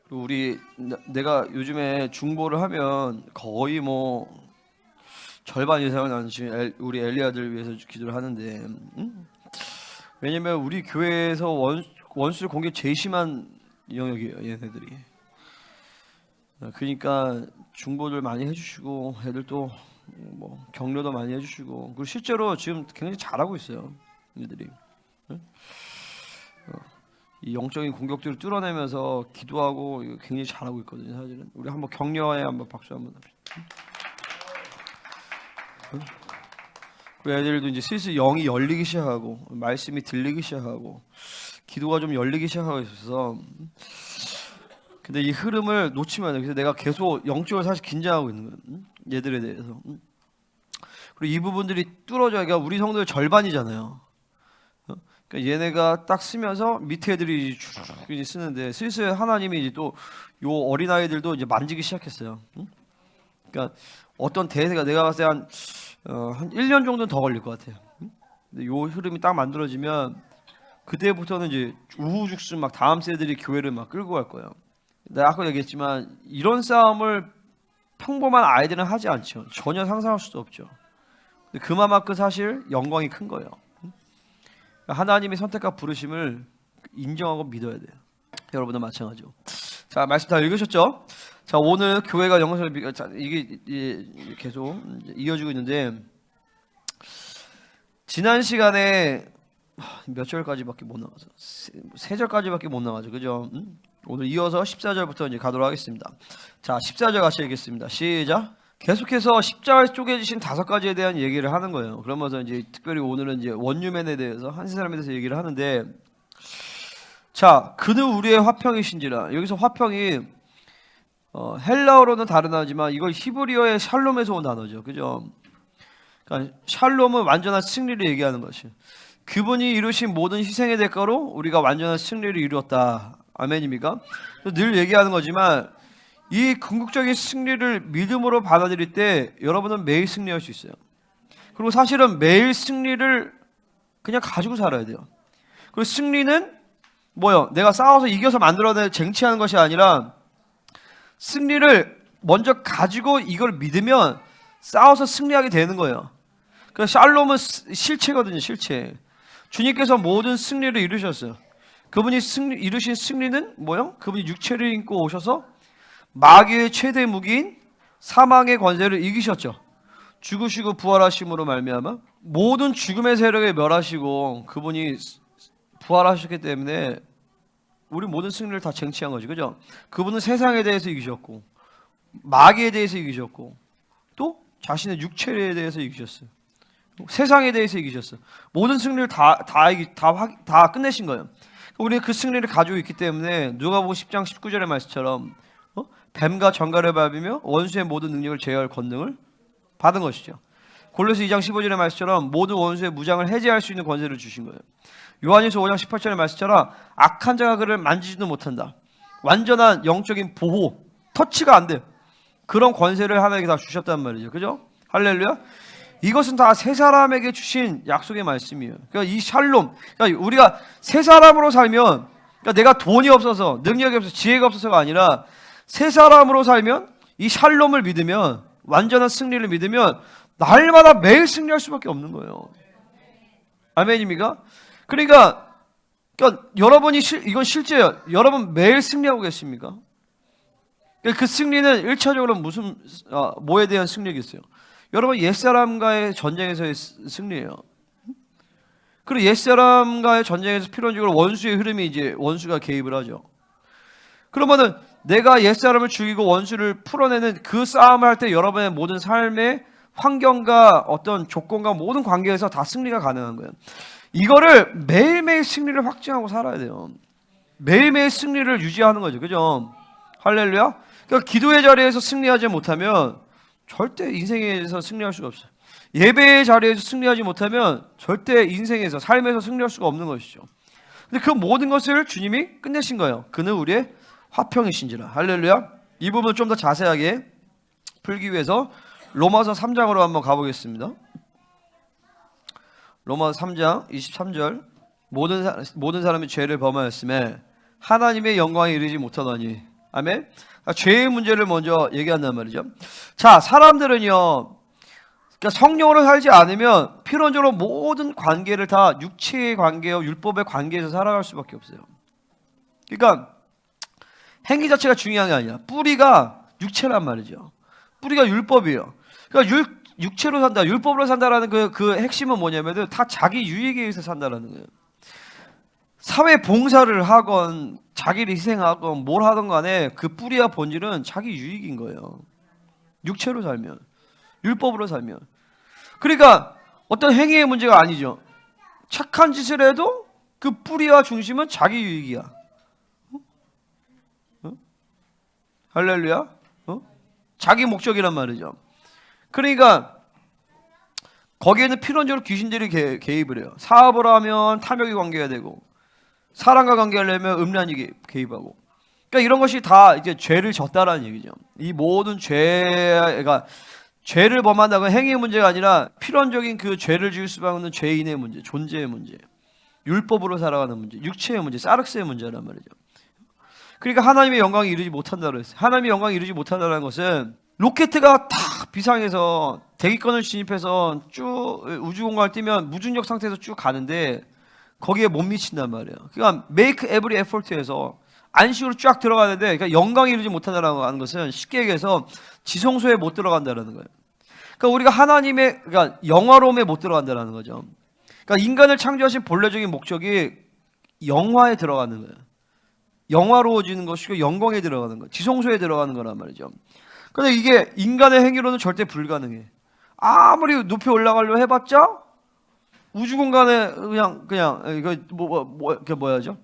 그리고 내가 요즘에 중보를 하면 거의 뭐 절반 이상은 나는 지금 우리 엘리아들 위해서 기도를 하는데, 왜냐면 우리 교회에서 원수를 공격 제일 심한 영역이에요, 얘네들이. 그러니까 중보를 많이 해주시고 애들도 뭐 격려도 많이 해주시고, 그리고 실제로 지금 굉장히 잘하고 있어요, 얘들이. 이 영적인 공격들을 뚫어내면서 기도하고 이거 굉장히 잘하고 있거든요, 사실은. 우리 한번 격려에 한번 박수 한번 합시다. 그 애들도 이제 슬슬 영이 열리기 시작하고 말씀이 들리기 시작하고 기도가 좀 열리기 시작하고 있어서, 근데 이 흐름을 놓치면 안 돼. 그래서 내가 계속 영적으로 사실 긴장하고 있는 거예요, 얘들에 대해서. 그리고 이 부분들이 뚫어져야, 그러니까 우리 성도의 절반이잖아요. 그러니까 얘네가 딱 쓰면서 밑에 애들이 쭉 쓰는데, 슬슬 하나님이 이제 또 요 어린 아이들도 이제 만지기 시작했어요. 그러니까 어떤 대세가 내가 봤을 때 한 1년 정도는 더 걸릴 것 같아요. 근데 요 흐름이 딱 만들어지면 그때부터는 이제 우후죽순 막 다음 세대들이 교회를 막 끌고 갈 거예요. 내가 아까 얘기했지만 이런 싸움을 평범한 아이들은 하지 않죠. 전혀 상상할 수도 없죠. 근데 그만큼 사실 영광이 큰 거예요. 하나님의 선택과 부르심을 인정하고 믿어야 돼요. 여러분도 마찬가지죠. 자, 말씀 다 읽으셨죠? 자, 오늘 교회가 영성을 이게 계속 이어지고 있는데, 지난 시간에 몇 절까지밖에 못 나가서 세 절까지밖에 못 나가죠, 그죠? 오늘 이어서 14절부터 이제 가도록 하겠습니다. 자, 14절 같이 읽겠습니다. 시작. 계속해서 십자가에 쪼개지신 5가지에 대한 얘기를 하는 거예요. 그러면서 이제 특별히 오늘은 이제 원유맨에 대해서, 한세 사람에 대해서 얘기를 하는데, 자, 그는 우리의 화평이신지라. 여기서 화평이 헬라어로는 다르지만 이걸 히브리어의 샬롬에서 온 단어죠, 그죠? 그러니까 샬롬은 완전한 승리를 얘기하는 것이, 그분이 이루신 모든 희생의 대가로 우리가 완전한 승리를 이루었다. 아멘입니까? 늘 얘기하는 거지만 이 궁극적인 승리를 믿음으로 받아들일 때 여러분은 매일 승리할 수 있어요. 그리고 사실은 매일 승리를 그냥 가지고 살아야 돼요. 그리고 승리는 뭐요? 내가 싸워서 이겨서 만들어내 쟁취하는 것이 아니라, 승리를 먼저 가지고 이걸 믿으면 싸워서 승리하게 되는 거예요. 그 샬롬은 실체거든요, 실체. 주님께서 모든 승리를 이루셨어요. 그분이 이루신 승리는 뭐요? 그분이 육체를 입고 오셔서 마귀의 최대 무기인 사망의 권세를 이기셨죠. 죽으시고 부활하심으로 말미암아 모든 죽음의 세력에 멸하시고 그분이 부활하셨기 때문에 우리 모든 승리를 다 쟁취한 거죠, 그죠? 그분은 세상에 대해서 이기셨고 마귀에 대해서 이기셨고 또 자신의 육체에 대해서 이기셨어요. 세상에 대해서 이기셨어요. 모든 승리를 다 끝내신 거예요. 우리는 그 승리를 가지고 있기 때문에 누가복음 10장 19절의 말씀처럼 뱀과 정갈을 밟으며 원수의 모든 능력을 제어할 권능을 받은 것이죠. 골로새 2장 15절의 말씀처럼 모든 원수의 무장을 해제할 수 있는 권세를 주신 거예요. 요한일서 5장 18절의 말씀처럼 악한 자가 그를 만지지도 못한다. 완전한 영적인 보호, 터치가 안 돼요. 그런 권세를 하나님께 다 주셨단 말이죠, 그죠? 할렐루야. 이것은 다 새 사람에게 주신 약속의 말씀이에요. 그러니까 이 샬롬, 그러니까 우리가 새 사람으로 살면, 그러니까 내가 돈이 없어서, 능력이 없어서, 지혜가 없어서가 아니라 새 사람으로 살면, 이 샬롬을 믿으면, 완전한 승리를 믿으면 날마다 매일 승리할 수밖에 없는 거예요. 아멘입니까? 그러니까 여러분이 이건 실제예요. 여러분 매일 승리하고 계십니까? 그 승리는 1차적으로 뭐에 대한 승리겠어요? 여러분 옛사람과의 전쟁에서의 승리예요. 그리고 옛사람과의 전쟁에서 필연적으로 원수의 흐름이 이제 원수가 개입을 하죠. 그러면은 내가 옛사람을 죽이고 원수를 풀어내는 그 싸움을 할 때 여러분의 모든 삶의 환경과 어떤 조건과 모든 관계에서 다 승리가 가능한 거예요. 이거를 매일매일 승리를 확증하고 살아야 돼요. 매일매일 승리를 유지하는 거죠, 그죠? 할렐루야. 그러니까 기도의 자리에서 승리하지 못하면 절대 인생에서 승리할 수가 없어요. 예배의 자리에서 승리하지 못하면 절대 인생에서, 삶에서 승리할 수가 없는 것이죠. 근데 그 모든 것을 주님이 끝내신 거예요. 그는 우리의 화평이신지라. 할렐루야. 이 부분을 좀 더 자세하게 풀기 위해서 로마서 3장으로 한번 가보겠습니다. 로마서 3장 23절. 모든 사람이 죄를 범하였음에 하나님의 영광에 이르지 못하더니 아멘. 죄의 문제를 먼저 얘기한단 말이죠. 자, 사람들은요, 그러니까 성령으로 살지 않으면 필연적으로 모든 관계를 다 육체의 관계와 율법의 관계에서 살아갈 수밖에 없어요. 그러니까 행위 자체가 중요한 게 아니야. 뿌리가 육체란 말이죠. 뿌리가 율법이에요. 그러니까 육체로 산다, 율법으로 산다라는 그 핵심은 뭐냐면은 다 자기 유익에 의해서 산다라는 거예요. 사회 봉사를 하건 자기를 희생하건 뭘 하든 간에 그 뿌리와 본질은 자기 유익인 거예요. 육체로 살면, 율법으로 살면. 그러니까 어떤 행위의 문제가 아니죠. 착한 짓을 해도 그 뿌리와 중심은 자기 유익이야. 할렐루야. 자기 목적이란 말이죠. 그러니까 거기에는 필연적으로 귀신들이 개입을 해요. 사업을 하면 탐욕이 관계가 되고, 사람과 관계하려면 음란이 개입하고. 그러니까 이런 것이 다 이제 죄를 졌다라는 얘기죠. 이 모든 죄가 죄를 범한다고 행위의 문제가 아니라 필연적인 그 죄를 지을 수밖에 없는 죄인의 문제, 존재의 문제, 율법으로 살아가는 문제, 육체의 문제, 사르스의 문제란 말이죠. 그러니까 하나님의 영광이 이루지 못한다고 했어요. 하나님의 영광이 이루지 못한다는 것은 로켓가 딱 비상해서 대기권을 진입해서 쭉 우주공간을 뛰면 무중력 상태에서 쭉 가는데 거기에 못 미친단 말이에요. 그러니까 make every effort에서 안식으로 쫙 들어가는데, 그러니까 영광이 이루지 못한다는 것은 쉽게 얘기해서 지성소에 못 들어간다는 거예요. 그러니까 우리가 하나님의 그러니까 영화로움에 못 들어간다는 거죠. 그러니까 인간을 창조하신 본래적인 목적이 영화에 들어가는 거예요. 영화로워지는 것이고 영광에 들어가는 거, 지성소에 들어가는 거란 말이죠. 근데 이게 인간의 행위로는 절대 불가능해. 아무리 높이 올라가려고 해봤자 우주 공간에 그냥 이거 그 뭐야죠?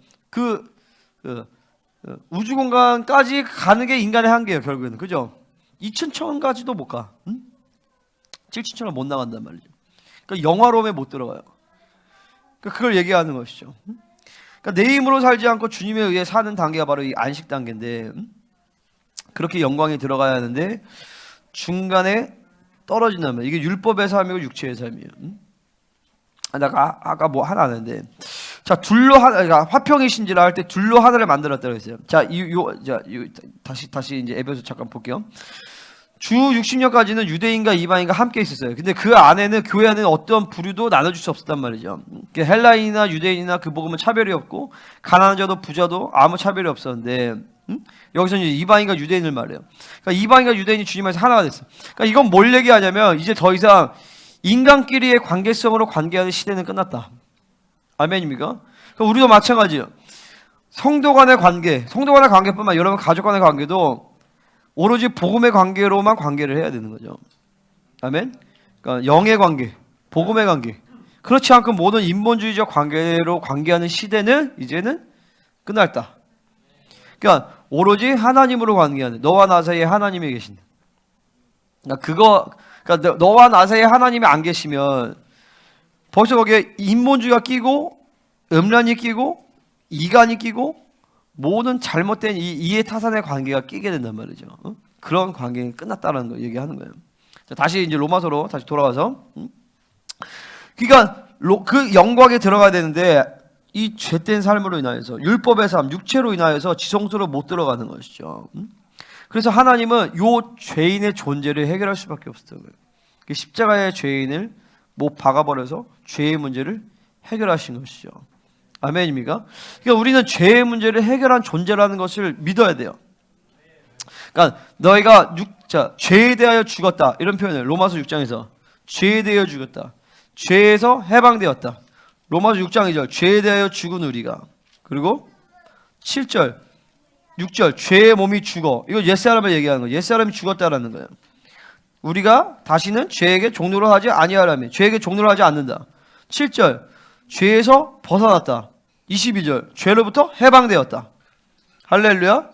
우주 공간까지 가는 게 인간의 한계예요, 결국에는. 그죠? 2,000천까지도 못 가. 7,000천은 못 나간단 말이죠. 그러니까 영화로움에 못 들어가요. 그러니까 그걸 얘기하는 것이죠. 그러니까 내 힘으로 살지 않고 주님에 의해 사는 단계가 바로 이 안식 단계인데, 그렇게 영광에 들어가야 하는데 중간에 떨어진단 말이에요. 이게 율법의 삶이고 육체의 삶이에요. 내가 아까 뭐 하나 하는데, 자, 그러니까 화평의 신지라 할 때 둘로 하나를 만들었다고 했어요. 자, 다시 이제 에베소 잠깐 볼게요. 주 60년까지는 유대인과 이방인과 함께 있었어요. 근데 그 안에는 교회 안에는 어떤 부류도 나눠줄 수 없었단 말이죠. 헬라인이나 유대인이나 그 복음은 차별이 없고 가난한 자도 부자도 아무 차별이 없었는데, 여기서 이제 이방인과 유대인을 말해요. 그러니까 이방인과 유대인이 주님 안에서 하나가 됐어. 그러니까 이건 뭘 얘기하냐면 이제 더 이상 인간끼리의 관계성으로 관계하는 시대는 끝났다. 아멘입니까? 그러니까 우리도 마찬가지예요. 성도 간의 관계뿐만 아니라 여러분 가족 간의 관계도 오로지 복음의 관계로만 관계를 해야 되는 거죠. 아멘? 그러니까 영의 관계, 복음의 관계. 그렇지 않고 모든 인본주의적 관계로 관계하는 시대는 이제는 끝났다. 그러니까 오로지 하나님으로 관계하는, 너와 나 사이에 하나님이 계신다. 그러니까 너와 나 사이에 하나님이 안 계시면 벌써 거기에 인본주의가 끼고 음란이 끼고 이간이 끼고 모든 잘못된 이 이해타산의 관계가 끼게 된단 말이죠. 그런 관계는 끝났다는 거 얘기하는 거예요. 자, 다시 이제 로마서로 다시 돌아가서, 그러니까 그 영광에 들어가야 되는데 이 죄된 삶으로 인하여서 율법의 삶, 육체로 인하여서 지성소로 못 들어가는 것이죠. 그래서 하나님은 요 죄인의 존재를 해결할 수밖에 없었던 거예요. 십자가의 죄인을 못 박아버려서 죄의 문제를 해결하신 것이죠. 아멘입니까? 그러니까 우리는 죄의 문제를 해결한 존재라는 것을 믿어야 돼요. 그러니까 너희가 죄에 대하여 죽었다, 이런 표현을 로마서 6장에서 죄에 대하여 죽었다, 죄에서 해방되었다. 로마서 6장 2절 죄에 대하여 죽은 우리가, 그리고 7절 6절 죄의 몸이 죽어. 이거 옛사람을 얘기하는 거예요. 옛사람이 죽었다라는 거예요. 우리가 다시는 죄에게 종노를 하지 아니하라며, 죄에게 종노를 하지 않는다. 7절 죄에서 벗어났다. 22절 죄로부터 해방되었다. 할렐루야.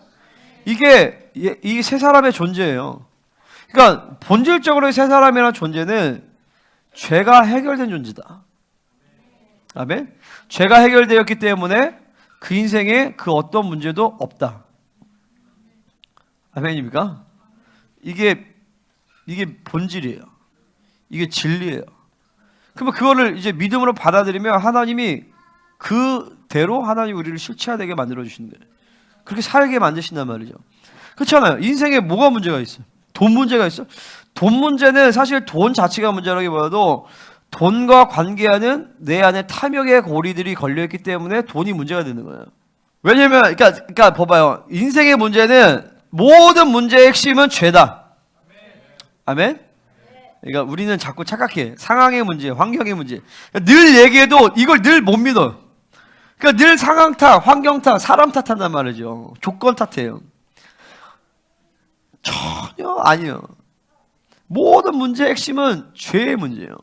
이게 이 세 사람의 존재예요. 그러니까 본질적으로 세 사람이라는 존재는 죄가 해결된 존재다. 아멘. 죄가 해결되었기 때문에 그 인생에 그 어떤 문제도 없다. 아멘입니까? 이게 본질이에요. 이게 진리예요. 그러면 그거를 이제 믿음으로 받아들이면 하나님이 그대로 하나님 우리를 실체화되게 만들어 주시는 거예요. 그렇게 살게 만드신단 말이죠. 그렇잖아요. 인생에 뭐가 문제가 있어요? 돈 문제가 있어? 돈 문제는 사실 돈 자체가 문제라기보다도 돈과 관계하는 내 안에 탐욕의 고리들이 걸려있기 때문에 돈이 문제가 되는 거예요. 왜냐면 그러니까 봐봐요. 인생의 문제는 모든 문제의 핵심은 죄다. 아멘? 그러니까 우리는 자꾸 착각해. 상황의 문제, 환경의 문제. 그러니까 늘 얘기해도 이걸 늘 못 믿어. 그러니까 늘 상황 탓, 환경 탓, 사람 탓한단 말이죠. 조건 탓해요. 전혀 아니에요. 모든 문제의 핵심은 죄의 문제예요.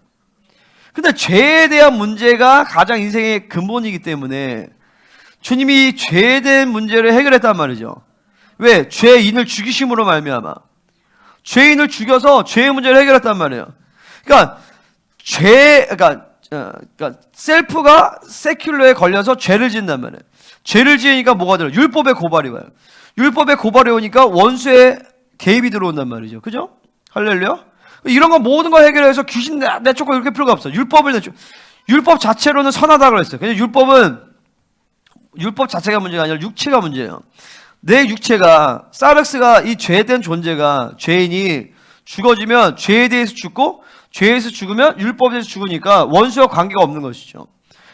근데 죄에 대한 문제가 가장 인생의 근본이기 때문에 주님이 죄에 대한 문제를 해결했단 말이죠. 왜? 죄인을 죽이심으로 말미암아. 죄인을 죽여서 죄의 문제를 해결했단 말이에요. 그러니까 셀프가 세큘러에 걸려서 죄를 짓는단 말이에요. 죄를 지으니까 뭐가 들어요? 율법의 고발이 와요. 율법의 고발이 오니까 원수의 개입이 들어온단 말이죠. 그죠? 할렐루야? 이런 거 모든 걸 해결해서 귀신 내쫓고 이렇게 필요가 없어. 율법 자체로는 선하다고 그랬어요. 그냥 율법 자체가 문제가 아니라 육체가 문제예요. 내 육체가, 사르스가 이 죄된 존재가, 죄인이 죽어지면 죄에 대해서 죽고, 죄에서 죽으면 율법에 대해서 죽으니까 원수와 관계가 없는 것이죠.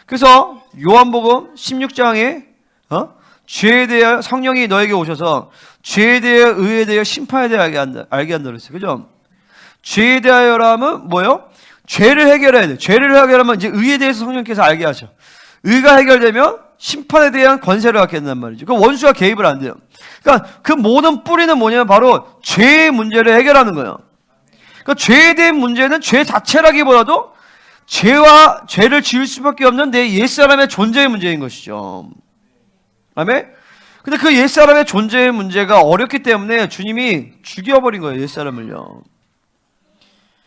그래서 요한복음 16장에 죄에 대하여 성령이 너에게 오셔서 죄에 대하여, 의에 대하여, 심판에 대하여 알게 한다 그랬어요. 그죠? 죄에 대하여라면 뭐예요? 죄를 해결해야 돼. 죄를 해결하면 이제 의에 대해서 성령께서 알게 하셔. 의가 해결되면 심판에 대한 권세를 갖게 된단 말이죠. 그 원수가 개입을 안 돼요. 그러니까 그 모든 뿌리는 뭐냐면 바로 죄의 문제를 해결하는 거예요. 그러니까 죄에 대한 문제는 죄 자체라기보다도 죄를 지을 수밖에 없는 내 옛사람의 존재의 문제인 것이죠. 아멘? 근데 그 옛사람의 존재의 문제가 어렵기 때문에 주님이 죽여버린 거예요. 옛사람을요.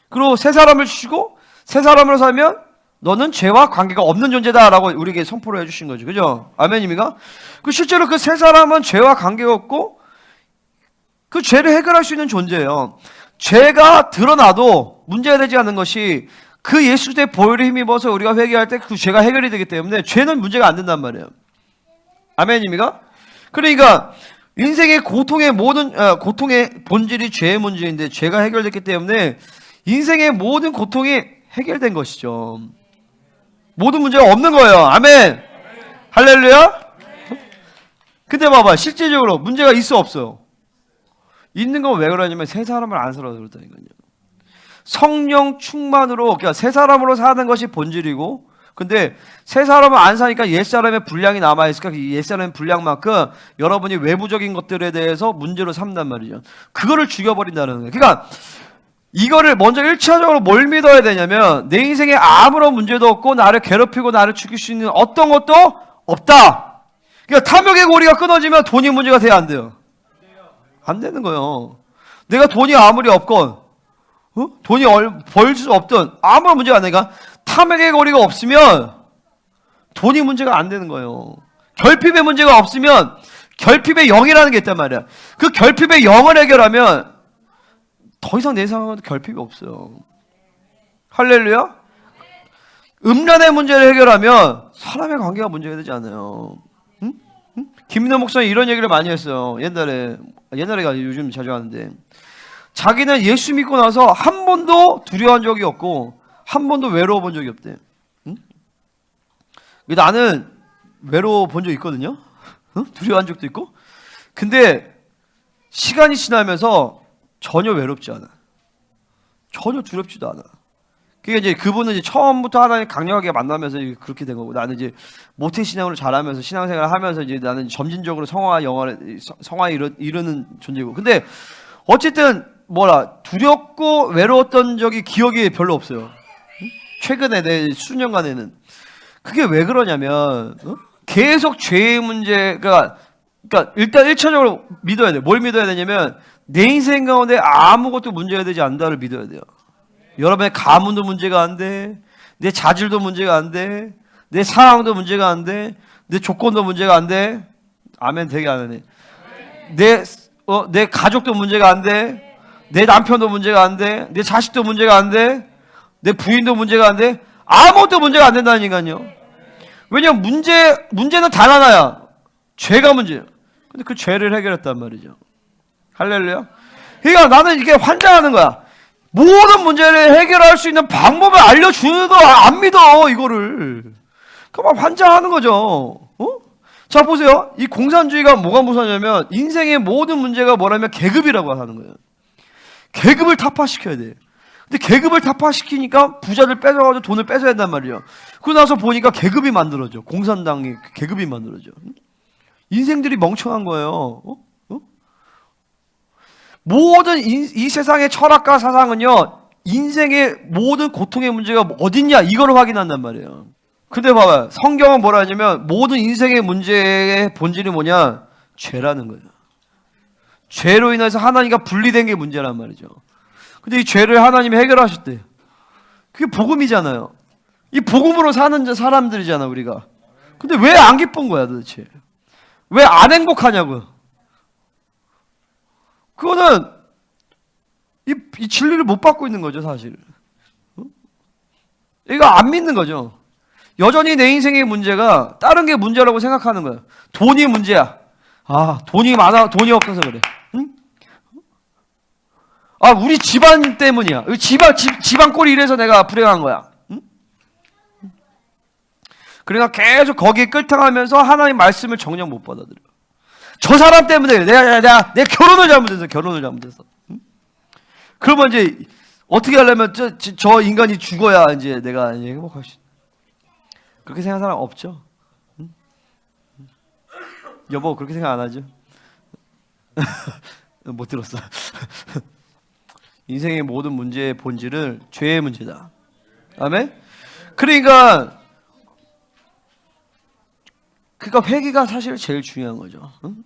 그리고 새 사람을 주시고 새 사람으로 살면 너는 죄와 관계가 없는 존재다라고 우리에게 선포를 해주신 거죠. 그죠? 아멘입니까? 실제로 그 세 사람은 죄와 관계가 없고 그 죄를 해결할 수 있는 존재예요. 죄가 드러나도 문제가 되지 않는 것이 그 예수의 보혈에 힘입어서 우리가 회개할 때 그 죄가 해결이 되기 때문에 죄는 문제가 안 된단 말이에요. 아멘입니까? 그러니까 인생의 고통의 본질이 죄의 문제인데 죄가 해결됐기 때문에 인생의 모든 고통이 해결된 것이죠. 모든 문제가 없는 거예요. 아멘. 할렐루야. 근데 봐봐, 실제적으로 문제가 있어 없어요? 있는 건 왜 그러냐면 새 사람을 안 살아서 그렇다니까요. 성령 충만으로, 그러니까 새 사람으로 사는 것이 본질이고, 근데 새 사람을 안 사니까 옛 사람의 분량이 남아 있으니까 옛 사람의 분량만큼 여러분이 외부적인 것들에 대해서 문제로 삼단 말이죠. 그거를 죽여버린다는 거예요. 그러니까 이거를 먼저 1차적으로 뭘 믿어야 되냐면 내 인생에 아무런 문제도 없고 나를 괴롭히고 나를 죽일 수 있는 어떤 것도 없다. 그러니까 탐욕의 고리가 끊어지면 돈이 문제가 돼야 안 돼요? 안 되는 거예요. 내가 돈이 아무리 없건 돈이 벌 수 없든 아무런 문제가 안 되니까 탐욕의 고리가 없으면 돈이 문제가 안 되는 거예요. 결핍의 문제가 없으면 결핍의 영이라는 게 있단 말이야. 그 결핍의 영을 해결하면 더 이상 내 상황은 결핍이 없어요. 할렐루야? 음란의 문제를 해결하면 사람의 관계가 문제가 되지 않아요. 응? 김민호 목사님 이런 얘기를 많이 했어요. 옛날에가 아니라 요즘 자주 하는데 자기는 예수 믿고 나서 한 번도 두려워한 적이 없고 한 번도 외로워 본 적이 없대. 응? 나는 외로워 본 적 있거든요. 두려워한 적도 있고. 근데 시간이 지나면서 전혀 외롭지 않아. 전혀 두렵지도 않아. 그게 이제 그분은 이제 처음부터 하나님 강력하게 만나면서 그렇게 된 거고, 나는 이제 모태 신앙으로 자라면서 신앙생활을 하면서 이제 나는 점진적으로 성화에 이르는 존재고. 근데 어쨌든 두렵고 외로웠던 적이 기억이 별로 없어요. 최근에 내 수년간에는. 그게 왜 그러냐면 계속 죄의 문제가, 그러니까 일단 1차적으로 믿어야 돼. 뭘 믿어야 되냐면 내 인생 가운데 아무것도 문제가 되지 않는다를 믿어야 돼요. 여러분의 가문도 문제가 안 돼. 내 자질도 문제가 안 돼. 내 상황도 문제가 안 돼. 내 조건도 문제가 안 돼. 아멘 되게 안 하네. 내 가족도 문제가 안 돼. 내 남편도 문제가 안 돼. 내 자식도 문제가 안 돼. 내 부인도 문제가 안 돼. 아무것도 문제가 안 된다니까요. 왜냐면 문제는 단 하나야. 죄가 문제예요. 근데 그 죄를 해결했단 말이죠. 할렐루야. 그러니까 나는 이게 환장하는 거야. 모든 문제를 해결할 수 있는 방법을 알려주는도 안 믿어 이거를. 그만 환장하는 거죠. 자 보세요. 이 공산주의가 뭐가 무서냐면 인생의 모든 문제가 뭐라면 계급이라고 하는 거예요. 계급을 타파시켜야 돼. 근데 계급을 타파시키니까 부자들 뺏어가지고 돈을 뺏어야 된단 말이에요. 그러고 나서 보니까 계급이 만들어져. 공산당이 계급이 만들어져. 인생들이 멍청한 거예요. 모든 이 세상의 철학과 사상은요, 인생의 모든 고통의 문제가 어딨냐 이걸 확인한단 말이에요. 근데 봐봐요. 성경은 뭐라 하냐면 모든 인생의 문제의 본질이 뭐냐? 죄라는 거예요. 죄로 인해서 하나님과 분리된 게 문제란 말이죠. 근데 이 죄를 하나님이 해결하셨대요. 그게 복음이잖아요. 이 복음으로 사는 사람들이잖아 우리가. 근데 왜 안 기쁜 거야 도대체? 왜 안 행복하냐고요? 그거는 이 진리를 못 받고 있는 거죠 사실. 이거 안 믿는 거죠. 여전히 내 인생의 문제가 다른 게 문제라고 생각하는 거예요. 돈이 문제야. 아 돈이 많아 돈이 없어서 그래. 응? 아 우리 집안 때문이야. 집안 꼴이 이래서 내가 불행한 거야. 응? 그러니까 계속 거기에 끌당하면서 하나님 말씀을 정녕 못 받아들여. 저 사람 때문에 내가 결혼을 잘못했어. 응? 그러면 이제 어떻게 하려면 저 인간이 죽어야 이제 내가 이제 행복할 수 있어. 그렇게 생각하는 사람 없죠? 응? 여보 그렇게 생각 안 하죠? 못 들었어. 인생의 모든 문제의 본질은 죄의 문제다. 아멘? 그러니까 회개가 사실 제일 중요한 거죠. 응?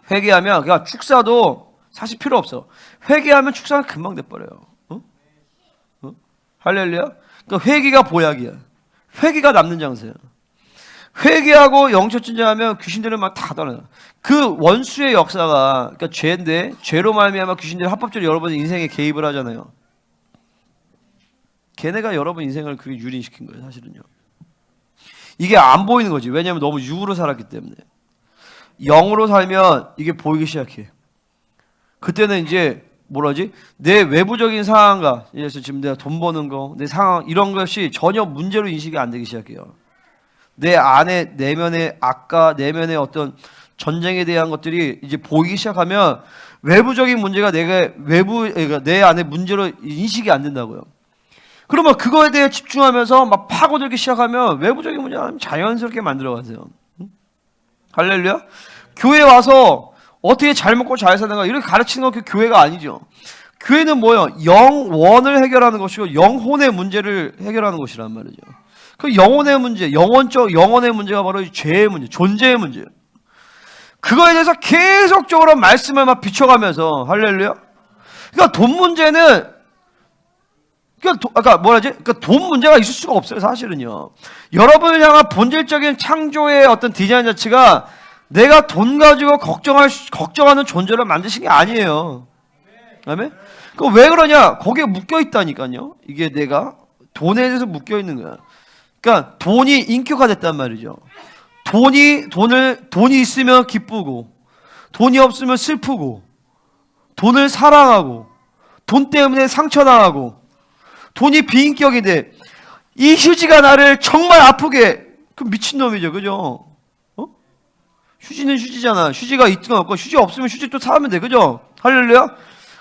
회개하면 그러니까 축사도 사실 필요 없어. 회개하면 축사는 금방 돼버려요. 응? 응? 할렐루야. 그러니까 회개가 보약이야. 회개가 남는 장사야. 회개하고 영적 진정하면 귀신들은 막 다 떠나요. 그 원수의 역사가 그러니까 죄인데 죄로 말미암아 귀신들이 합법적으로 여러분의 인생에 개입을 하잖아요. 걔네가 여러분 인생을 그게 유린시킨 거예요 사실은요. 이게 안 보이는 거지. 왜냐하면 너무 육으로 살았기 때문에. 영으로 살면 이게 보이기 시작해. 그때는 이제 뭐라지? 내 외부적인 상황과 예를 지금 내가 돈 버는 거, 내 상황 이런 것이 전혀 문제로 인식이 안 되기 시작해요. 내 안에 내면의 악과 내면의 어떤 전쟁에 대한 것들이 이제 보이기 시작하면 외부적인 문제가 그러니까 내 안에 문제로 인식이 안 된다고요. 그러면 그거에 대해 집중하면서 막 파고들기 시작하면 외부적인 문제는 자연스럽게 만들어가세요. 할렐루야. 교회 와서 어떻게 잘 먹고 잘 사는가 이렇게 가르치는 건 그 교회가 아니죠. 교회는 뭐예요? 영원을 해결하는 것이고 영혼의 문제를 해결하는 것이란 말이죠. 그 영혼의 문제, 영혼의 문제가 바로 죄의 문제, 존재의 문제예요. 그거에 대해서 계속적으로 말씀을 막 비춰가면서 할렐루야. 그러니까 돈 문제는 그러니까 돈 문제가 있을 수가 없어요 사실은요. 여러분을 향한 본질적인 창조의 어떤 디자인 자체가 내가 돈 가지고 걱정하는 존재를 만드신 게 아니에요. 아멘? 왜 그러냐? 거기에 묶여 있다니까요. 이게 내가 돈에 대해서 묶여 있는 거야. 그러니까 돈이 인격화 됐단 말이죠. 돈이 있으면 기쁘고, 돈이 없으면 슬프고, 돈을 사랑하고, 돈 때문에 상처당하고, 돈이 비인격인데, 이 휴지가 나를 정말 아프게, 그 미친놈이죠. 그죠? 휴지는 휴지잖아. 휴지가 있든 없고, 휴지 없으면 휴지 또 사면 돼. 그죠? 할렐루야?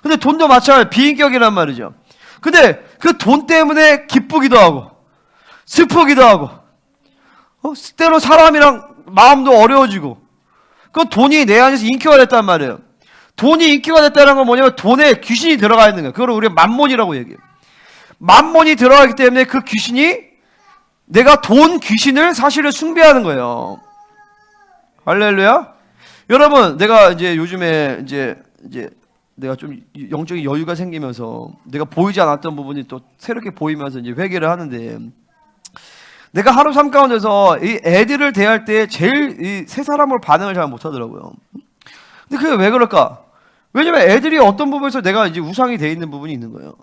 근데 돈도 마찬가지로 비인격이란 말이죠. 근데 그 돈 때문에 기쁘기도 하고, 슬프기도 하고, 때로 사람이랑 마음도 어려워지고, 그 돈이 내 안에서 인격화 됐단 말이에요. 돈이 인격화 됐다는 건 뭐냐면 돈에 귀신이 들어가 있는 거예요. 그걸 우리가 만몬이라고 얘기해요. 만몬이 들어가기 때문에 그 귀신이 내가 돈 귀신을 사실을 숭배하는 거예요. 할렐루야. 여러분, 내가 이제 요즘에 이제 내가 좀 영적인 여유가 생기면서 내가 보이지 않았던 부분이 또 새롭게 보이면서 이제 회개를 하는데, 내가 하루 삶 가운데서 이 애들을 대할 때 제일 이 세 사람으로 반응을 잘 못하더라고요. 근데 그게 왜 그럴까? 왜냐면 애들이 어떤 부분에서 내가 이제 우상이 돼 있는 부분이 있는 거예요.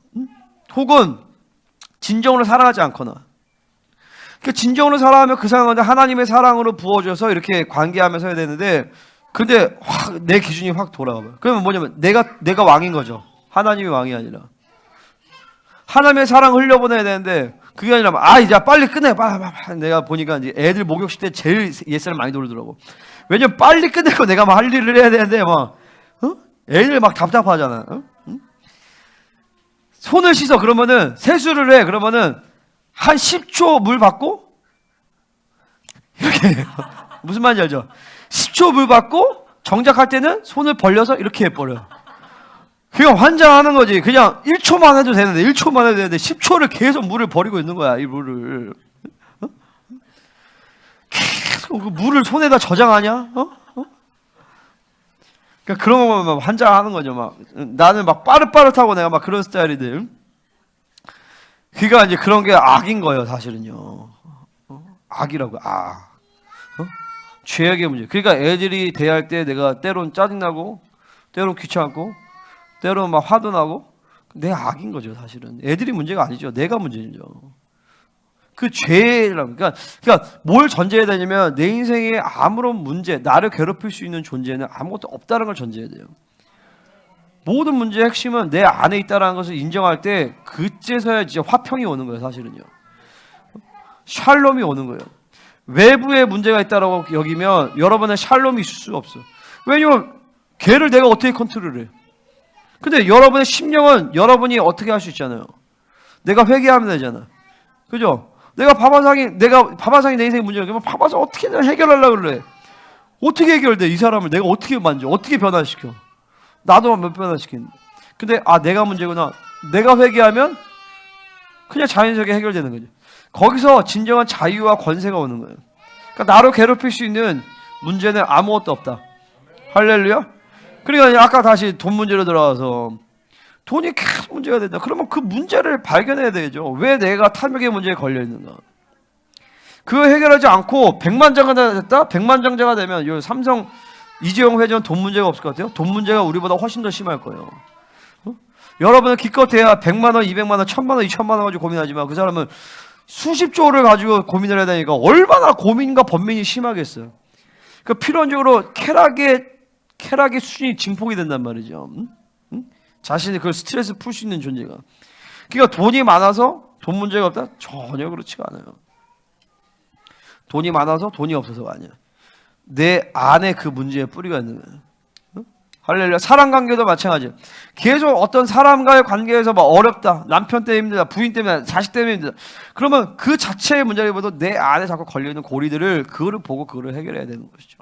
혹은 진정으로 사랑하지 않거나. 그 진정으로 사랑하면 그 상황인데 하나님의 사랑으로 부어줘서 이렇게 관계하면서 해야 되는데 근데 확 내 기준이 확 돌아가봐요. 그러면 뭐냐면 내가 왕인 거죠. 하나님이 왕이 아니라. 하나님의 사랑 흘려보내야 되는데 그게 아니라 이제 빨리 끝내. 내가 보니까 이제 애들 목욕식 때 제일 옛사람 많이 돌더라고. 왜냐면 빨리 끝내고 내가 막 할 일을 해야 되는데 애들 막 답답하잖아. 손을 씻어. 그러면은 세수를 해. 그러면은 한 10초 물 받고 이렇게 무슨 말인지 알죠? 10초 물 받고 정작할 때는 손을 벌려서 이렇게 해버려. 그냥 환장하는 거지. 그냥 1초만 해도 되는데 1초만 해도 되는데 10초를 계속 물을 버리고 있는 거야. 이 물을 계속 그 물을 손에다 저장하냐? 그러니까 그런 거 보면 환장하는 거죠. 막 나는 막 빠릇빠릇하고 내가 막 그런 스타일이들. 그러니까 이제 그런 게 악인 거예요, 사실은요. 악이라고. 죄악의 문제. 그러니까 애들이 대할 때 내가 때론 짜증나고 때론 귀찮고 때론 막 화도 나고 내 악인 거죠, 사실은. 애들이 문제가 아니죠. 내가 문제죠. 그 죄라고. 그러니까 뭘 전제해야 되냐면 내 인생에 아무런 문제, 나를 괴롭힐 수 있는 존재는 아무것도 없다는 걸 전제해야 돼요. 모든 문제의 핵심은 내 안에 있다는 것을 인정할 때 그때서야 진짜 화평이 오는 거예요, 사실은요. 샬롬이 오는 거예요. 외부에 문제가 있다라고 여기면 여러분은 샬롬이 있을 수가 없어. 왜냐면 걔를 내가 어떻게 컨트롤해? 근데 여러분의 심령은 여러분이 어떻게 할 수 있잖아요. 내가 회개하면 되잖아. 그죠? 내가 바바상이 내 인생의 문제야. 그러면 바바상 어떻게 해결하려고 그래? 어떻게 해결돼? 이 사람을 내가 어떻게 만져? 어떻게 변화시켜? 나도 몇 변화시키는데. 근데 내가 문제구나. 내가 회개하면 그냥 자연스럽게 해결되는 거죠. 거기서 진정한 자유와 권세가 오는 거예요. 그러니까 나를 괴롭힐 수 있는 문제는 아무것도 없다. 할렐루야. 그러니까 아까 다시 돈 문제로 들어가서 돈이 계속 문제가 된다. 그러면 그 문제를 발견해야 되죠. 왜 내가 탐욕의 문제에 걸려 있는가? 그거 해결하지 않고 백만장자가 됐다. 백만장자가 되면 요 삼성 이재용 회장 돈 문제가 없을 것 같아요. 돈 문제가 우리보다 훨씬 더 심할 거예요. 여러분은 기껏해야 100만 원, 200만 원, 1000만 원, 2000만 원 가지고 고민하지만 그 사람은 수십조를 가지고 고민을 해야 되니까 얼마나 고민과 번민이 심하겠어요. 그 필연적으로 쾌락의 수준이 증폭이 된단 말이죠. 자신이 그걸 스트레스 풀 수 있는 존재가. 그러니까 돈이 많아서 돈 문제가 없다? 전혀 그렇지가 않아요. 돈이 많아서 돈이 없어서가 아니야. 내 안에 그 문제의 뿌리가 있는 거예요. 할렐루야. 사람 관계도 마찬가지예요. 계속 어떤 사람과의 관계에서 막 어렵다. 남편 때문에 힘들다. 부인 때문에, 자식 때문에 힘들다. 그러면 그 자체의 문제보다 내 안에 자꾸 걸려있는 고리들을 그거를 보고 그거를 해결해야 되는 것이죠.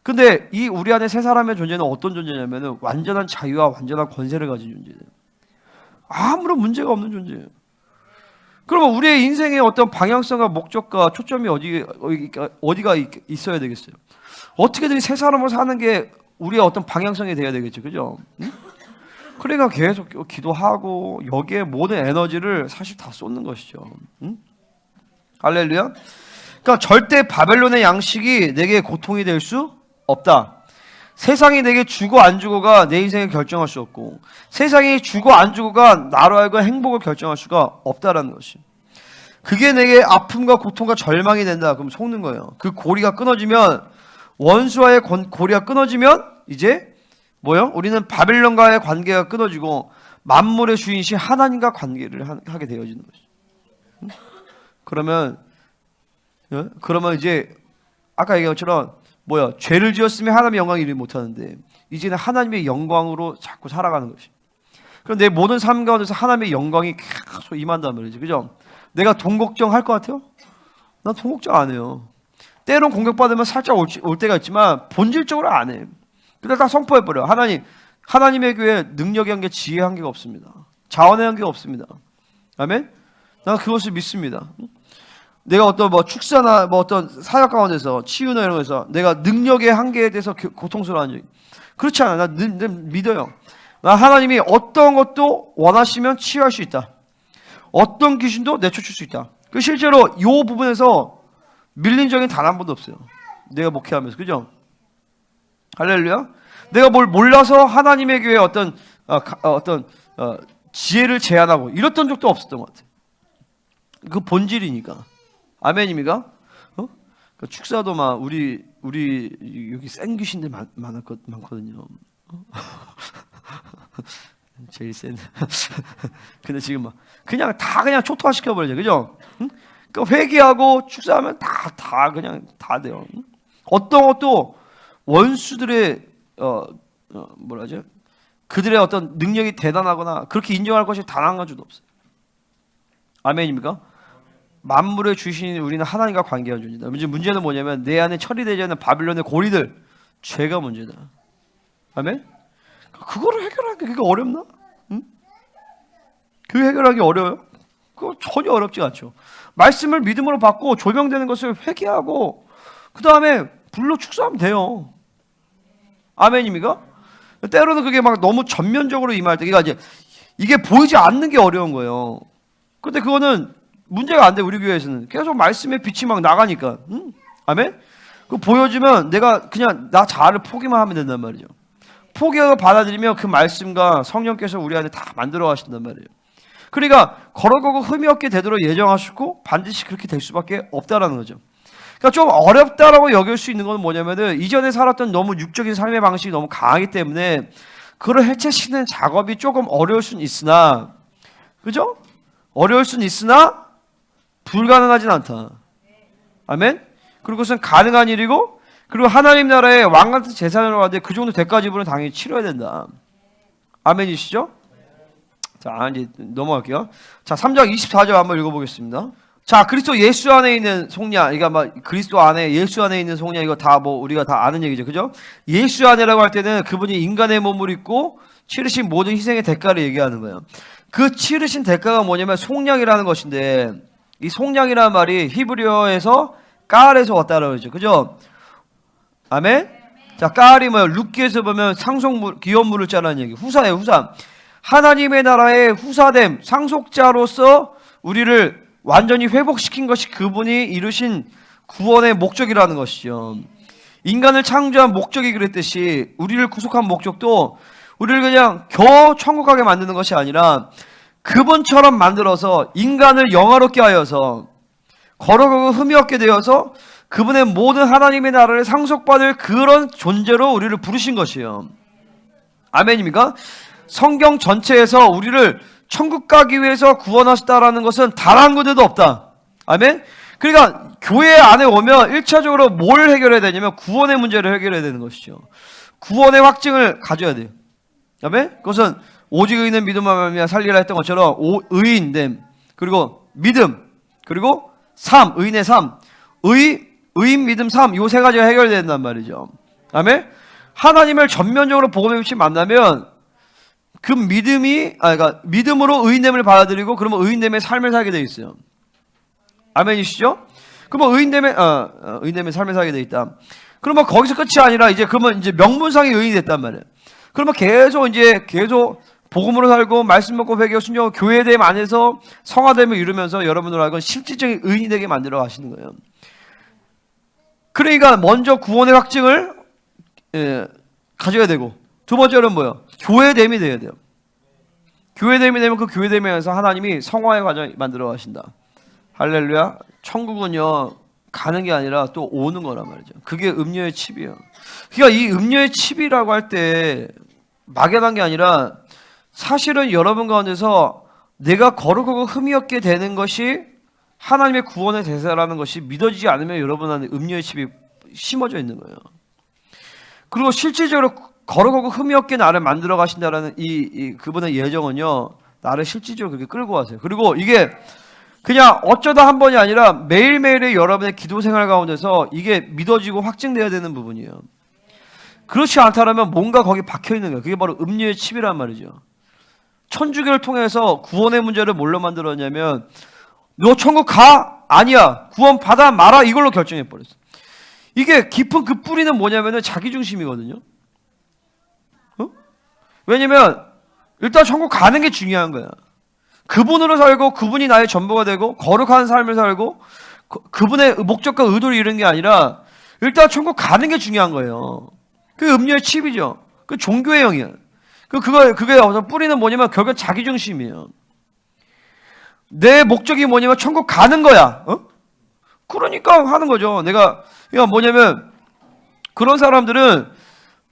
근데 이 우리 안에 세 사람의 존재는 어떤 존재냐면은 완전한 자유와 완전한 권세를 가진 존재예요. 아무런 문제가 없는 존재예요. 그러면 우리의 인생의 어떤 방향성과 목적과 초점이 어디가 있어야 되겠어요? 어떻게든 세 사람으로 사는 게 우리의 어떤 방향성이 돼야 되겠죠. 그죠? 응? 그러니까 계속 기도하고 여기에 모든 에너지를 사실 다 쏟는 것이죠. 응? 할렐루야. 그러니까 절대 바벨론의 양식이 내게 고통이 될 수 없다. 세상이 내게 주고 안 주고가 내 인생을 결정할 수 없고 세상이 주고 안 주고가 나로 하여금 행복을 결정할 수가 없다라는 것이. 그게 내게 아픔과 고통과 절망이 된다. 그럼 속는 거예요. 그 고리가 끊어지면 원수와의 고리가 끊어지면 이제 뭐요? 우리는 바벨론과의 관계가 끊어지고 만물의 주인이신 하나님과 관계를 하게 되어지는 것이죠. 그러면 이제 아까 얘기한 것처럼 죄를 지었으면 하나님의 영광을 이루지 못하는데 이제는 하나님의 영광으로 자꾸 살아가는 것이. 그럼 내 모든 삶 가운데서 하나님의 영광이 계속 임한단 말이지. 그죠? 내가 돈 걱정할 것 같아요? 난 돈 걱정 안 해요. 때론 공격받으면 살짝 올 때가 있지만 본질적으로 안 해. 근데 다 선포해버려. 하나님의 교회에 능력의 한계, 지혜의 한계가 없습니다. 자원의 한계가 없습니다. 아멘? 난 그것을 믿습니다. 내가 어떤 축사나 어떤 사역 가운데서 치유나 이런 거에서 내가 능력의 한계에 대해서 고통스러워하는 적이 그렇지 않아. 난 믿어요. 나 하나님이 어떤 것도 원하시면 치유할 수 있다. 어떤 귀신도 내쫓을 수 있다. 그 실제로 이 부분에서 밀린 적이 단 한 번도 없어요. 내가 목회하면서. 그죠? 할렐루야. 내가 뭘 몰라서 하나님의 교회에 어떤 지혜를 제안하고 이랬던 적도 없었던 것 같아요. 그 본질이니까. 아멘입니까? 그 축사도 막 우리 우리 여기 센 귀신들 많거든요. 제일 센. 근데 지금 막 그냥 다 그냥 초토화시켜 버리죠, 그죠? 응? 그러니까 회개하고 축사하면 다 그냥 다 돼요. 응? 어떤 것도 원수들의 뭐라죠? 그들의 어떤 능력이 대단하거나 그렇게 인정할 것이 단 한 가지도 없어요. 아멘입니까? 만물의 주신 우리는 하나님과 관계한 존재다. 문제는 뭐냐면 내 안에 처리되지 않는 바빌론의 고리들, 죄가 문제다. 아멘? 그거를 해결하기 그게 어렵나? 응? 그 해결하기 어려워요? 그거 전혀 어렵지 않죠. 말씀을 믿음으로 받고 조명되는 것을 회개하고 그 다음에 불로 축사하면 돼요. 아멘입니까? 때로는 그게 막 너무 전면적으로 임할 때, 그러니까 이제 이게 보이지 않는 게 어려운 거예요. 근데 그거는 문제가 안 돼. 우리 교회에서는 계속 말씀의 빛이 막 나가니까. 아멘? 그 보여주면 내가 그냥 나 자아를 포기만 하면 된단 말이죠. 포기하고 받아들이면 그 말씀과 성령께서 우리 안에 다 만들어 가신단 말이에요. 그러니까 걸어가고 흠이 없게 되도록 예정하시고 반드시 그렇게 될 수밖에 없다라는 거죠. 그러니까 좀 어렵다라고 여길 수 있는 건 뭐냐면은 이전에 살았던 너무 육적인 삶의 방식이 너무 강하기 때문에 그걸 해체시키는 작업이 조금 어려울 수는 있으나, 그죠? 어려울 수는 있으나 불가능하진 않다. 아멘? 그리고 그것은 가능한 일이고, 그리고 하나님 나라의 왕 같은 재산으로 가는데 그 정도 대가 지불은 당연히 치러야 된다. 아멘이시죠? 자, 이제 넘어갈게요. 자, 3장 24절 한번 읽어보겠습니다. 자, 그리스도 예수 안에 있는 속량, 그러니까 막 그리스도 안에 예수 안에 있는 속량, 이거 다 뭐 우리가 다 아는 얘기죠, 그죠? 예수 안에라고 할 때는 그분이 인간의 몸을 입고 치르신 모든 희생의 대가를 얘기하는 거예요. 그 치르신 대가가 뭐냐면 속량이라는 것인데, 이 속량이라는 말이 히브리어에서 까알에서 왔다라고 그러죠, 그죠? 아멘? 자, 까알이 뭐예요? 룻기에서 보면 상속물, 기업물을 짜라는 얘기. 후사예요, 후사. 하나님의 나라의 후사됨, 상속자로서 우리를 완전히 회복시킨 것이 그분이 이루신 구원의 목적이라는 것이죠. 인간을 창조한 목적이 그랬듯이 우리를 구속한 목적도 우리를 그냥 겨우 천국 가게 만드는 것이 아니라 그분처럼 만들어서 인간을 영화롭게 하여서 걸어가고 흠이 없게 되어서 그분의 모든 하나님의 나라를 상속받을 그런 존재로 우리를 부르신 것이에요. 아멘입니까? 성경 전체에서 우리를 천국 가기 위해서 구원하셨다라는 것은 단 한 군데도 없다. 아멘? 그러니까 교회 안에 오면 1차적으로 뭘 해결해야 되냐면 구원의 문제를 해결해야 되는 것이죠. 구원의 확증을 가져야 돼요. 아멘? 그것은 오직 의인은 믿음으로 말미암아 살리라 했던 것처럼 의인됨, 그리고 믿음, 그리고 삶, 의인의 삶, 의인, 믿음, 삶, 요 세 가지가 해결된단 말이죠. 아멘? 하나님을 전면적으로 복음의 빛이 만나면 그 믿음이, 그러니까 믿음으로 의인됨을 받아들이고 그러면 의인됨의 삶을 살게 되어 있어요. 아멘이시죠? 그러면 의인됨의 삶을 살게 되어 있다. 그러면 거기서 끝이 아니라 그러면 이제 명분상의 의인이 됐단 말이에요. 그러면 계속 복음으로 살고 말씀 먹고 회개하고 순종하고 교회됨 안에서 성화됨을 이루면서 여러분들 알고 실질적인 의인이 되게 만들어 가시는 거예요. 그러니까 먼저 구원의 확증을 가져야 되고, 두 번째로는 뭐예요? 교회됨이 돼야 돼요. 교회됨이 되면 그 교회됨에서 하나님이 성화의 과정 만들어 가신다. 할렐루야. 천국은요 가는 게 아니라 또 오는 거란 말이죠. 그게 음료의 칩이에요. 그러니까 이 음료의 칩이라고 할 때 막연한 게 아니라 사실은 여러분 가운데서 내가 거룩하고 흠이 없게 되는 것이 하나님의 구원의 대사라는 것이 믿어지지 않으면 여러분 안에 음료의 칩이 심어져 있는 거예요. 그리고 실질적으로 거룩하고 흠이 없게 나를 만들어 가신다라는 그분의 예정은요, 나를 실질적으로 그렇게 끌고 가세요. 그리고 이게 그냥 어쩌다 한 번이 아니라 매일매일의 여러분의 기도 생활 가운데서 이게 믿어지고 확증돼야 되는 부분이에요. 그렇지 않다면 뭔가 거기 박혀 있는 거예요. 그게 바로 음료의 칩이란 말이죠. 천주교를 통해서 구원의 문제를 뭘로 만들었냐면, 너 천국 가? 아니야. 구원 받아 마라. 이걸로 결정해 버렸어. 이게 깊은 그 뿌리는 뭐냐면은 자기중심이거든요. 왜냐면 일단 천국 가는 게 중요한 거야. 그분으로 살고 그분이 나의 전부가 되고 거룩한 삶을 살고 그분의 목적과 의도를 이루는 게 아니라 일단 천국 가는 게 중요한 거예요. 그게 음료의 칩이죠. 그 종교의 영이야. 그게 뿌리는 뭐냐면 결국 자기중심이에요. 내 목적이 뭐냐면 천국 가는 거야. 그러니까 하는 거죠. 그러니까 뭐냐면 그런 사람들은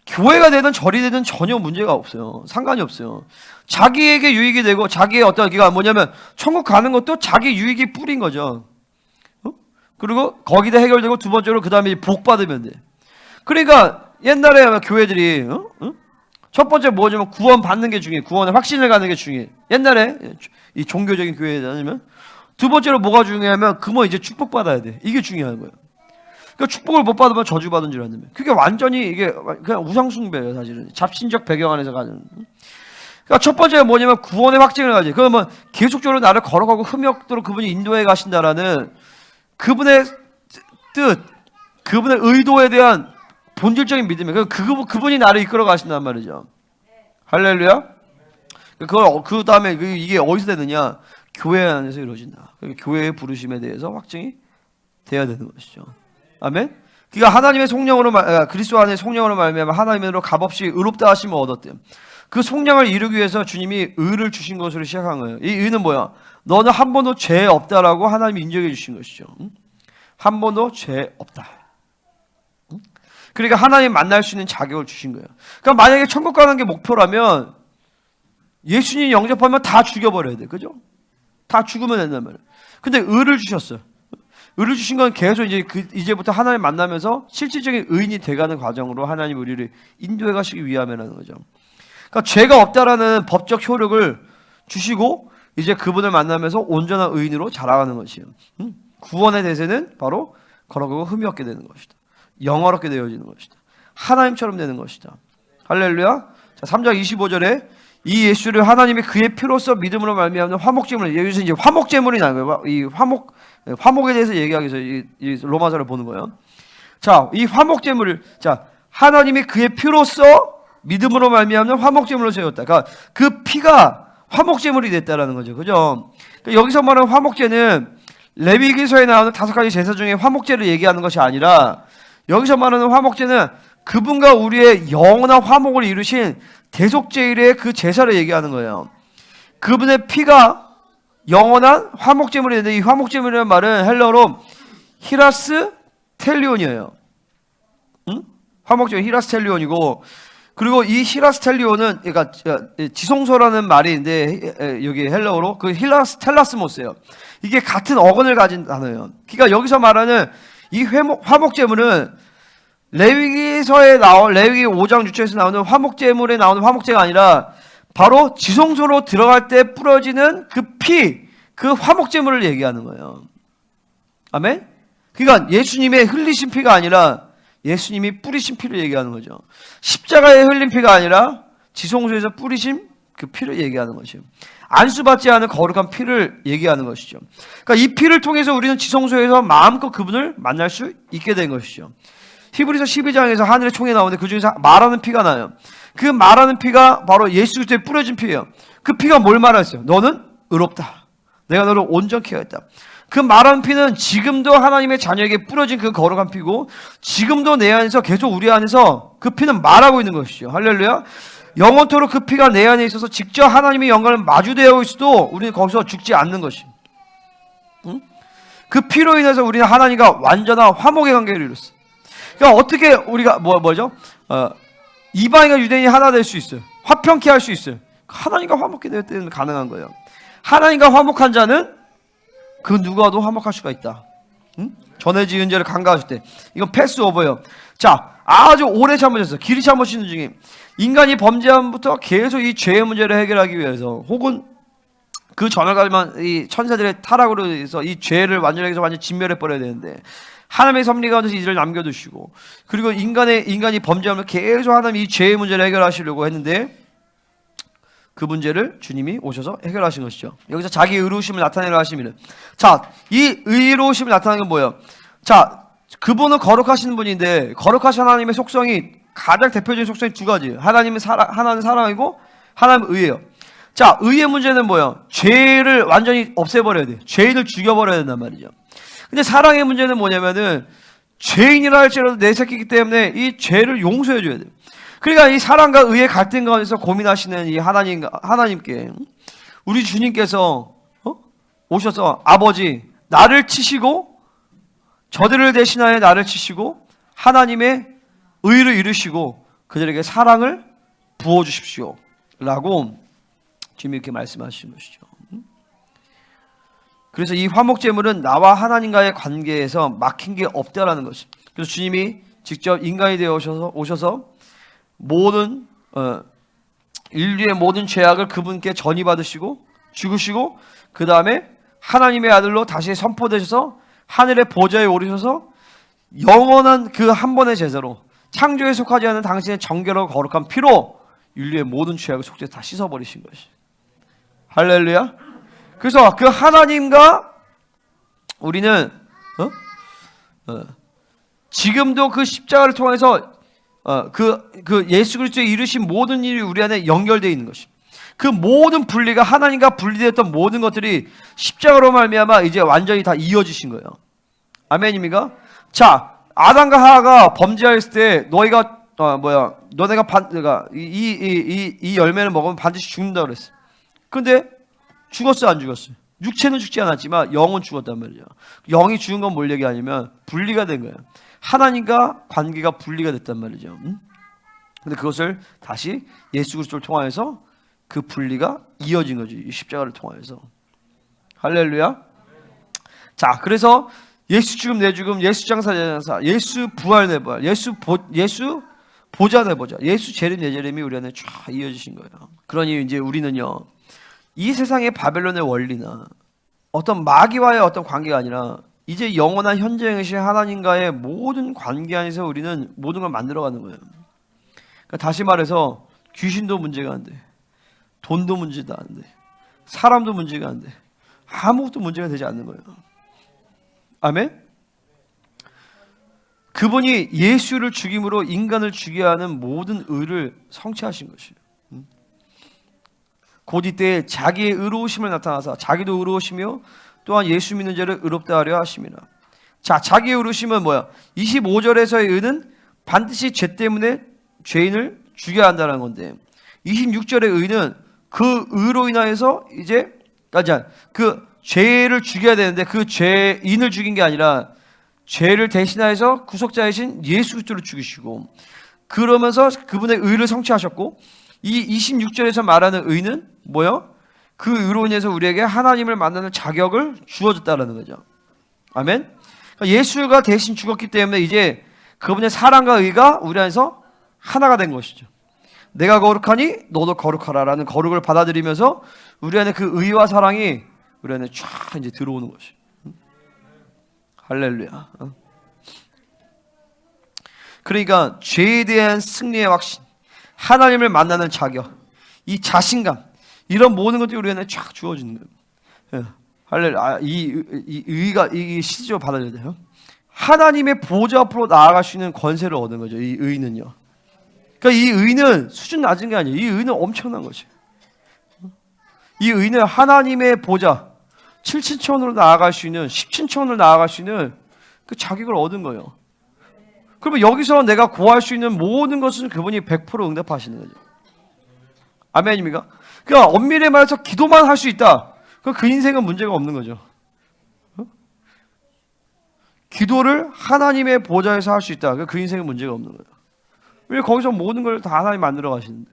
교회가 되든 절이 되든 전혀 문제가 없어요. 상관이 없어요. 자기에게 유익이 되고 자기의 어떤 기가 뭐냐면 천국 가는 것도 자기 유익이 뿌린 거죠. 그리고 거기다 해결되고 두 번째로 그 다음에 복 받으면 돼. 그러니까 옛날에 교회들이 첫 번째 뭐냐면 구원 받는 게 중요해. 구원의 확신을 갖는 게 중요해. 옛날에 이 종교적인 교회에 다니면 두 번째로 뭐가 중요하면 그뭐 이제 축복 받아야 돼. 이게 중요한 거예요. 그러니까 축복을 못 받으면 저주 받은 줄 아는. 그게 완전히 이게 그냥 우상 숭배예요, 사실은. 잡신적 배경 안에서 가는. 그러니까 첫 번째가 뭐냐면 구원의 확증을 가지. 그러면 계속적으로 나를 걸어가고 흠역도록 그분이 인도해 가신다라는 그분의 뜻, 그분의 의도에 대한 본질적인 믿음이에요. 그분이 나를 이끌어 가신단 말이죠. 할렐루야. 그 다음에 이게 어디서 되느냐? 교회 안에서 이루어진다. 교회의 부르심에 대해서 확증이 돼야 되는 것이죠. 아멘. 그러니까 하나님의 성령으로 그리스도 안에 성령으로 말미암아 하나님으로 값없이 의롭다 하심을 얻었대요. 그 성령을 이루기 위해서 주님이 의를 주신 것으로 시작한 거예요. 이 의는 뭐야? 너는 한 번도 죄 없다라고 하나님이 인정해 주신 것이죠. 한 번도 죄 없다. 그러니까 하나님 만날 수 있는 자격을 주신 거예요. 그러니까 만약에 천국 가는 게 목표라면 예수님 영접하면 다 죽여버려야 돼. 그죠? 다 죽으면 된단 말이에요. 근데 의를 주셨어요. 의를 주신 건 계속 이제부터 하나님 만나면서 실질적인 의인이 돼가는 과정으로 하나님 우리를 인도해 가시기 위함이라는 거죠. 그러니까 죄가 없다라는 법적 효력을 주시고 이제 그분을 만나면서 온전한 의인으로 자라가는 것이에요. 구원의 대세는 바로 걸어가고 흠이 없게 되는 것이다. 영화롭게 되어지는 것이다. 하나님처럼 되는 것이다. 할렐루야. 자, 3장 25절에 이 예수를 하나님이 그의 피로써 믿음으로 말미암는 화목제물, 여기서 이제 화목제물이 나는 거예요. 이 화목에 대해서 얘기하기 위해서 이 로마서를 보는 거예요. 자, 이 화목제물을 하나님이 그의 피로써 믿음으로 말미암는 화목제물로 세웠다. 그러니까 그 피가 화목제물이 됐다라는 거죠. 그죠? 그러니까 여기서 말하는 화목제는 레위기서에 나오는 5가지 제사 중에 화목제를 얘기하는 것이 아니라 여기서 말하는 화목제는 그분과 우리의 영원한 화목을 이루신 대속제일의 그 제사를 얘기하는 거예요. 그분의 피가 영원한 화목제물이 되는데 이 화목제물이라는 말은 헬라어로 히라스 텔리온이에요. 화목제물 히라스 텔리온이고, 그리고 이 히라스 텔리온은 그러니까 지성소라는 말인데 여기 헬라어로 그 히라스 텔라스모스예요. 이게 같은 어근을 가진 단어예요. 그러니까 여기서 말하는 이 화목제물은 레위기서에 나온 레위기 5장 6절에서 나오는 화목제물에 나오는 화목제가 아니라 바로 지성소로 들어갈 때 뿌려지는 그 피, 그 화목제물을 얘기하는 거예요. 아멘? 그러니까 예수님의 흘리신 피가 아니라 예수님이 뿌리신 피를 얘기하는 거죠. 십자가에 흘린 피가 아니라 지성소에서 뿌리신 그 피를 얘기하는 것이에요. 안수받지 않은 거룩한 피를 얘기하는 것이죠. 그러니까 이 피를 통해서 우리는 지성소에서 마음껏 그분을 만날 수 있게 된 것이죠. 히브리서 12장에서 하늘의 총이 나오는데 그 중에서 말하는 피가 나요. 그 말하는 피가 바로 예수 그리스도에 뿌려진 피예요. 그 피가 뭘 말했어요? 너는 의롭다. 내가 너를 온전케 하였다. 그 말하는 피는 지금도 하나님의 자녀에게 뿌려진 그 거룩한 피고 지금도 내 안에서 계속 우리 안에서 그 피는 말하고 있는 것이죠. 할렐루야. 영원토록 그 피가 내 안에 있어서 직접 하나님의 영광을 마주대하고 있어도 우리는 거기서 죽지 않는 것이. 그 피로 인해서 우리는 하나님과 완전한 화목의 관계를 이뤘어요. 그러니까 어떻게 우리가 뭐죠? 이방인과 유대인이 하나 될 수 있어요. 화평케 할 수 있어요. 하나님과 화목케 될 때는 가능한 거예요. 하나님과 화목한 자는 그 누구와도 화목할 수가 있다. 전에 지은 죄를 간과하실 때 이건 패스오버예요. 자, 아주 오래 잘못했어요. 길이 잘못인 중에 인간이 범죄함부터 계속 이 죄의 문제를 해결하기 위해서 혹은 그 전을 가지만 이 천사들의 타락으로 해서 이 죄를 완전히 진멸해 버려야 되는데 하나님의 섭리 가운데서 이들을 남겨두시고 그리고 인간이 범죄하면 계속 하나님이 이 죄의 문제를 해결하시려고 했는데 그 문제를 주님이 오셔서 해결하신 것이죠. 여기서 자기 의로우심을 나타내려 하시면 자, 이 의로우심을 나타내는 건 뭐예요? 자, 그분은 거룩하신 분인데 거룩하신 하나님의 속성이 가장 대표적인 속성이 두 가지예요. 하나는 사랑이고 하나님은 의예요. 자, 의의 문제는 뭐예요? 죄를 완전히 없애버려야 돼요. 죄인을 죽여버려야 된단 말이죠. 근데 사랑의 문제는 뭐냐면은 죄인이라 할지라도 내 새끼이기 때문에 이 죄를 용서해 줘야 돼요. 그러니까 이 사랑과 의의 갈등 가운데서 고민하시는 이 하나님께 우리 주님께서 오셔서 아버지 나를 치시고 저들을 대신하여 나를 치시고 하나님의 의를 이루시고 그들에게 사랑을 부어주십시오 라고 주님이 이렇게 말씀하시는 것이죠. 그래서 이 화목제물은 나와 하나님과의 관계에서 막힌 게 없다라는 것이죠. 그래서 주님이 직접 인간이 되어 오셔서 모든 인류의 모든 죄악을 그분께 전이받으시고 죽으시고 그 다음에 하나님의 아들로 다시 선포되셔서 하늘의 보좌에 오르셔서 영원한 그 한 번의 제사로 창조에 속하지 않은 당신의 정결하고 거룩한 피로 인류의 모든 죄악을 속죄해서 다 씻어버리신 것이. 할렐루야. 그래서 그 하나님과 우리는 지금도 그 십자가를 통해서 그 예수 그리스도의 이루신 모든 일이 우리 안에 연결되어 있는 것입니다. 그 모든 분리가 하나님과 분리됐던 모든 것들이 십자가로 말미암아 이제 완전히 다 이어지신 거예요. 아멘입니까? 자, 아담과 하와가 범죄했을 때 너희가 너네가 이 열매를 먹으면 반드시 죽는다 그랬어. 근데 죽었어 안 죽었어? 육체는 죽지 않았지만 영은 죽었단 말이죠. 영이 죽은 건 뭘 얘기 아니면 분리가 된 거예요. 하나님과 관계가 분리가 됐단 말이죠. 근데 그것을 다시 예수 그리스도를 통하여서 그 분리가 이어진 거죠. 이 십자가를 통하여서. 할렐루야. 자, 그래서 예수 죽음 내 죽음, 예수 장사 내 장사, 예수 부활 내 부활, 예수 보좌 내 보좌, 예수 재림 내 재림이 우리 안에 쫙 이어지신 거예요. 그러니 이제 우리는요, 이 세상의 바벨론의 원리나 어떤 마귀와의 어떤 관계가 아니라 이제 영원한 현재이신 하나님과의 모든 관계 안에서 우리는 모든 걸 만들어가는 거예요. 그러니까 다시 말해서 귀신도 문제가 안 돼, 돈도 문제가 안 돼, 사람도 문제가 안 돼, 아무것도 문제가 되지 않는 거예요. 아멘? 그분이 예수를 죽임으로 인간을 죽여야 하는 모든 의를 성취하신 것이에요. 곧 이때 자기의 의로우심을 나타나서 자기도 의로우시며 또한 예수 믿는 자를 의롭다 하려 하심이라. 자, 자기의 의로우심은 뭐야? 25절에서의 의는 반드시 죄 때문에 죄인을 죽여야 한다는 건데 26절의 의는 그 의로 인하여서 이제 그 죄를 죽여야 되는데 그 죄인을 죽인 게 아니라 죄를 대신하여서 구속자이신 예수 그리스도를 죽이시고 그러면서 그분의 의를 성취하셨고 이 26절에서 말하는 의는 뭐요? 그 의로 인해서 우리에게 하나님을 만나는 자격을 주어졌다는 거죠. 아멘. 그러니까 예수가 대신 죽었기 때문에 이제 그분의 사랑과 의가 우리 안에서 하나가 된 것이죠. 내가 거룩하니 너도 거룩하라라는 거룩을 받아들이면서 우리 안에 그 의와 사랑이 우리 안에 쫙 이제 들어오는 것이. 할렐루야. 그러니까 죄에 대한 승리의 확신, 하나님을 만나는 자격, 이 자신감, 이런 모든 것들이 우리 안에 쫙 주어지는 거예요. 할렐루야. 이 의가 이 실제로 받아들여야 돼요. 하나님의 보좌 앞으로 나아갈 수 있는 권세를 얻은 거죠. 이 의는요. 그러니까 이 의는 수준 낮은 게 아니에요. 이 의는 엄청난 것이에요. 이 의는 하나님의 보좌 7층천으로 나아갈 수 있는 10층천으로 나아갈 수 있는 그 자격을 얻은 거예요. 그러면 여기서 내가 구할 수 있는 모든 것은 그분이 100% 응답하시는 거죠. 아멘입니까? 그러니까 엄밀히 말해서 기도만 할 수 있다. 그 인생은 문제가 없는 거죠. 기도를 하나님의 보좌에서 할 수 있다. 그 인생은 문제가 없는 거예요. 왜 거기서 모든 걸 다 하나님 만들어 가시는데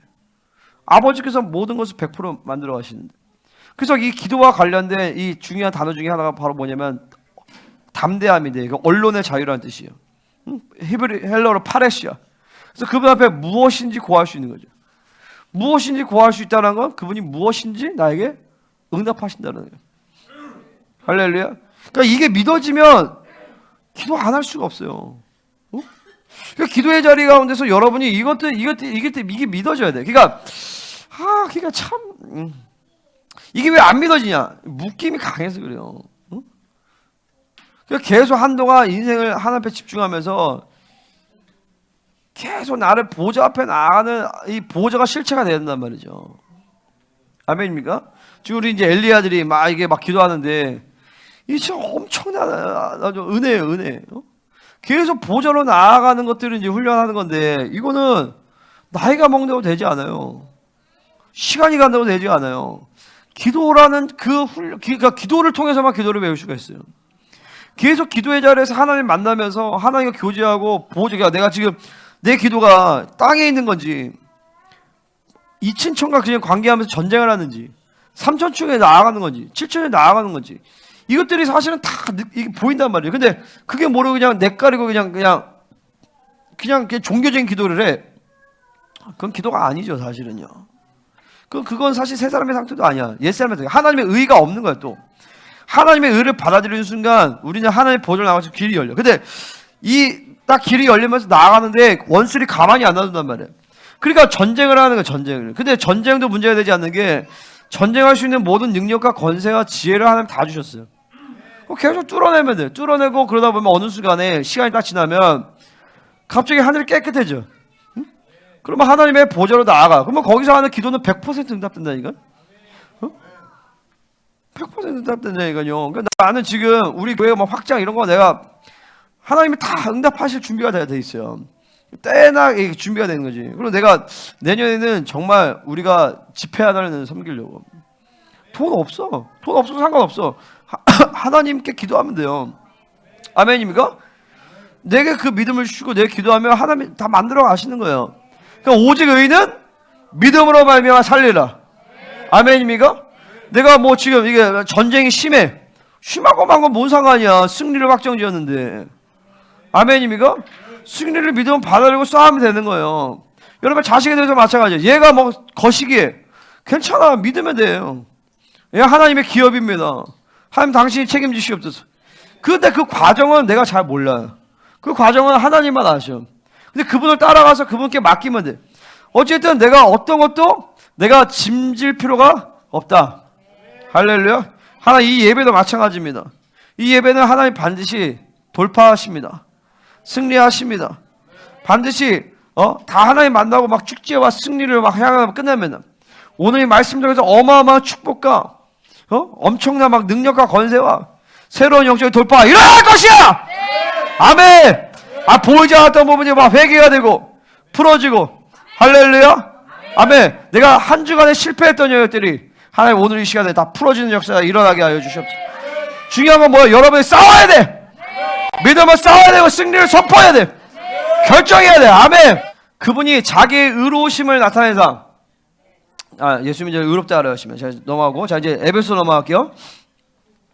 아버지께서 모든 것을 100% 만들어 가시는데 그래서 이 기도와 관련된 이 중요한 단어 중에 하나가 바로 뭐냐면 담대함인데 이거 언론의 자유라는 뜻이에요. 헬러로 파레시아. 그래서 그분 앞에 무엇인지 구할 수 있는 거죠. 무엇인지 구할 수 있다는 건 그분이 무엇인지 나에게 응답하신다는 거예요. 할렐루야. 그러니까 이게 믿어지면 기도 안 할 수가 없어요. 그러니까 기도의 자리 가운데서 여러분이 이게 믿어져야 돼. 그러니까 참 이게 왜 안 믿어지냐? 묶임이 강해서 그래요. 그러니까 계속 한동안 인생을 하나님 앞에 집중하면서 계속 나를 보좌 앞에 나가는 이 보좌가 실체가 돼야 된단 말이죠. 아멘입니까? 지금 우리 이제 엘리야들이 막 기도하는데 이 진짜 엄청난 아주 은혜예요, 은혜. 계속 보좌로 나아가는 것들을 이제 훈련하는 건데 이거는 나이가 먹는다고 되지 않아요. 시간이 간다고 되지 않아요. 기도라는 그러니까 기도를 통해서만 기도를 배울 수가 있어요. 계속 기도의 자리에서 하나님 만나면서 하나님과 교제하고 보좌가 내가 지금 내 기도가 땅에 있는 건지 2층천과 그냥 관계하면서 전쟁을 하는지 3천층에 나아가는 건지 7천에 나아가는 건지 이것들이 사실은 다 이게 보인단 말이에요. 근데 그게 모르고 그냥 낯가리고 그냥 종교적인 기도를 해. 그건 기도가 아니죠, 사실은요. 그건 사실 세 사람의 상태도 아니야. 옛 사람의 상태. 하나님의 의가 없는 거야, 또. 하나님의 의를 받아들이는 순간 우리는 하나님의 보좌를 나가서 길이 열려. 근데 딱 길이 열리면서 나아가는데 원수들이 가만히 안 놔둔단 말이야. 그러니까 전쟁을 하는 거야, 전쟁을. 근데 전쟁도 문제가 되지 않는 게 전쟁할 수 있는 모든 능력과 권세와 지혜를 하나님 다 주셨어요. 계속 뚫어내면 돼. 뚫어내고 그러다 보면 어느 순간에 시간이 딱 지나면 갑자기 하늘이 깨끗해져. 응? 그러면 하나님의 보좌로 나아가. 그러면 거기서 하는 기도는 100% 응답된다니까. 100% 응답된다니까요. 그러니까 나는 지금 우리 교회가 뭐 확장 이런 거 내가 하나님이 다 응답하실 준비가 돼 있어요. 때나 준비가 되는 거지. 그리고 내가 내년에는 정말 우리가 집회 하나를 섬기려고. 돈 없어도 상관없어. 하나님께 기도하면 돼요. 아멘입니까? 내게 그 믿음을 주시고 내가 기도하면 하나님 다 만들어 가시는 거예요. 그러니까 오직 의인은 믿음으로 말미암아 살리라. 아멘입니까? 내가 뭐 지금 이게 전쟁이 심하고 만 건 뭔 상관이야. 승리를 확정지었는데. 아멘입니까? 승리를 믿으면 받아들이고 싸우면 되는 거예요. 여러분 자식에 대해서 마찬가지예요. 얘가 뭐 거시기에 괜찮아, 믿으면 돼요. 얘 하나님의 기업입니다. 하나님 당신이 책임지시옵소서. 근데 그 과정은 내가 잘 몰라요. 그 과정은 하나님만 아셔. 근데 그분을 따라가서 그분께 맡기면 돼. 어쨌든 내가 어떤 것도 내가 짐질 필요가 없다. 할렐루야. 이 예배도 마찬가지입니다. 이 예배는 하나님 반드시 돌파하십니다. 승리하십니다. 반드시 다 하나님 만나고 막 축제와 승리를 막 향하고 끝내면 오늘 이 말씀 중에서 어마어마한 축복과 엄청난 막 능력과 권세와 새로운 영적인 돌파가 일어날 것이야. 아멘. 보이지 않았던 부분이 막 회개가 되고 풀어지고. 할렐루야. 아멘. 내가 한 주간에 실패했던 영역들이 하나님 오늘 이 시간에 다 풀어지는 역사가 일어나게 하여 주시옵소서. 중요한 건 뭐야? 여러분이 싸워야 돼. 믿음을 싸워야 되고 승리를 선포해야 돼. 결정해야 돼. 아멘. 그분이 자기의 의로우심을 나타내사. 예수님이 이제 의롭다 하려 하시면 제가 넘어가고, 자 이제 에베소 넘어갈게요.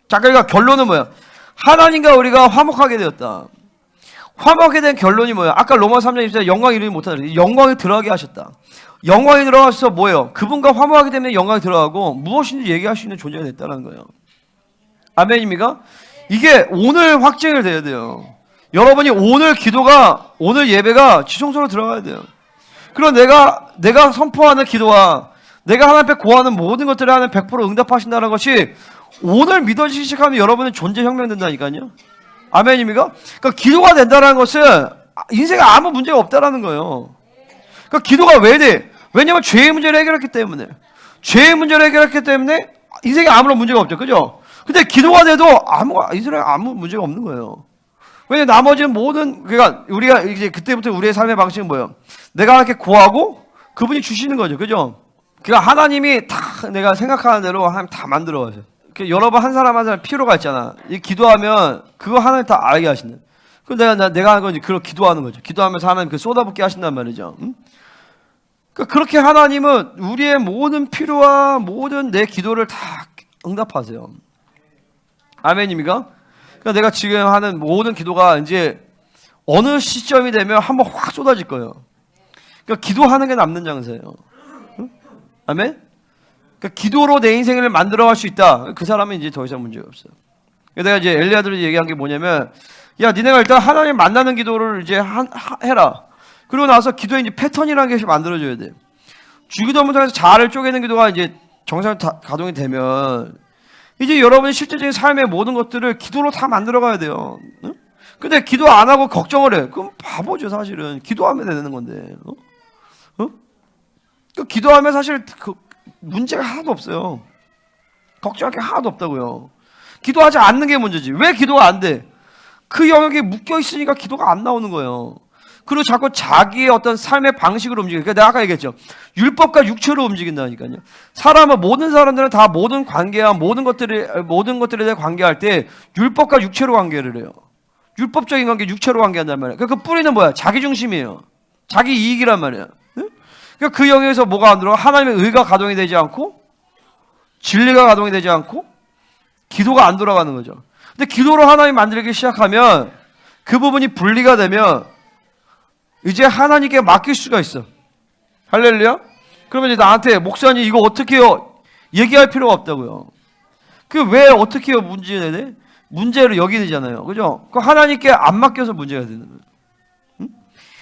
자, 그러니까 결론은 뭐야? 하나님과 우리가 화목하게 되었다. 화목하게 된 결론이 뭐야? 아까 로마 3장 24절 영광 이루지 못하는 영광에 들어가게 하셨다. 영광에 들어가서 뭐예요? 그분과 화목하게 되면 영광에 들어가고 무엇인지 얘기할 수 있는 존재가 됐다는 거예요. 아멘입니까? 이게 오늘 확증이 돼야 돼요. 여러분이 오늘 기도가, 오늘 예배가 지성소로 들어가야 돼요. 그리고 내가 선포하는 기도와 내가 하나님 앞에 구하는 모든 것들을 하나님 100% 응답하신다는 것이 오늘 믿어지기 시작하면 여러분의 존재 혁명된다니까요. 아멘입니까? 그러니까 기도가 된다는 것은 인생에 아무 문제가 없다라는 거예요. 그러니까 기도가 왜 돼? 왜냐면 죄의 문제를 해결했기 때문에. 죄의 문제를 해결했기 때문에 인생에 아무런 문제가 없죠. 그죠? 근데 기도가 돼도 인생에 아무 문제가 없는 거예요. 왜냐면 나머지는 그러니까 우리가 이제 그때부터 우리의 삶의 방식은 뭐예요? 내가 이렇게 구하고 그분이 주시는 거죠. 그죠? 그러니까 하나님이 다 내가 생각하는 대로 하나님 다 만들어 가세요. 여러분 한 사람 한 사람 필요가 있잖아. 이 기도하면 그거 하나님 다 알게 하시는. 그럼 내가 하는 건 그걸 기도하는 거죠. 기도하면서 하나님 그 쏟아붓게 하신단 말이죠. 응? 그러니까 그렇게 하나님은 우리의 모든 필요와 모든 내 기도를 다 응답하세요. 아멘입니까? 그러니까 내가 지금 하는 모든 기도가 이제 어느 시점이 되면 한번 확 쏟아질 거예요. 그러니까 기도하는 게 남는 장사예요. 응? 아멘? 그러니까 기도로 내 인생을 만들어갈 수 있다. 그 사람은 이제 더 이상 문제가 없어요. 내가 이제 엘리야들이 얘기한 게 뭐냐면, 야, 니네가 일단 하나님 만나는 기도를 이제 해라. 그리고 나서 기도의 이제 패턴이라는 게 만들어져야 돼. 주기도문을 통해서 자아를 쪼개는 기도가 이제 정상 가동이 되면 이제 여러분의 실제적인 삶의 모든 것들을 기도로 다 만들어가야 돼요. 응? 근데 기도 안 하고 걱정을 해. 그럼 바보죠, 사실은. 기도하면 되는 건데. 기도하면 사실 문제가 하나도 없어요. 걱정할 게 하나도 없다고요. 기도하지 않는 게 문제지. 왜 기도가 안 돼? 그 영역에 묶여 있으니까 기도가 안 나오는 거예요. 그리고 자꾸 자기의 어떤 삶의 방식으로 움직여요. 그러니까 내가 아까 얘기했죠. 율법과 육체로 움직인다니까요. 모든 사람들은 다 모든 관계와 모든 것들에 대해 관계할 때 율법과 육체로 관계를 해요. 율법적인 관계, 육체로 관계한단 말이에요. 그 뿌리는 뭐야? 자기중심이에요. 자기 이익이란 말이야. 그러니까 그 영역에서 뭐가 안 들어가? 하나님의 의가 가동이 되지 않고 진리가 가동이 되지 않고 기도가 안 돌아가는 거죠. 근데 기도로 하나님 만들기 시작하면 그 부분이 분리가 되면 이제 하나님께 맡길 수가 있어. 할렐루야? 그러면 이제 나한테 목사님 이거 어떻게 해요? 얘기할 필요가 없다고요. 그 왜 어떻게 해요? 문제를 여기잖아요. 그죠? 그 하나님께 안 맡겨서 문제가 되는 거예요. 응?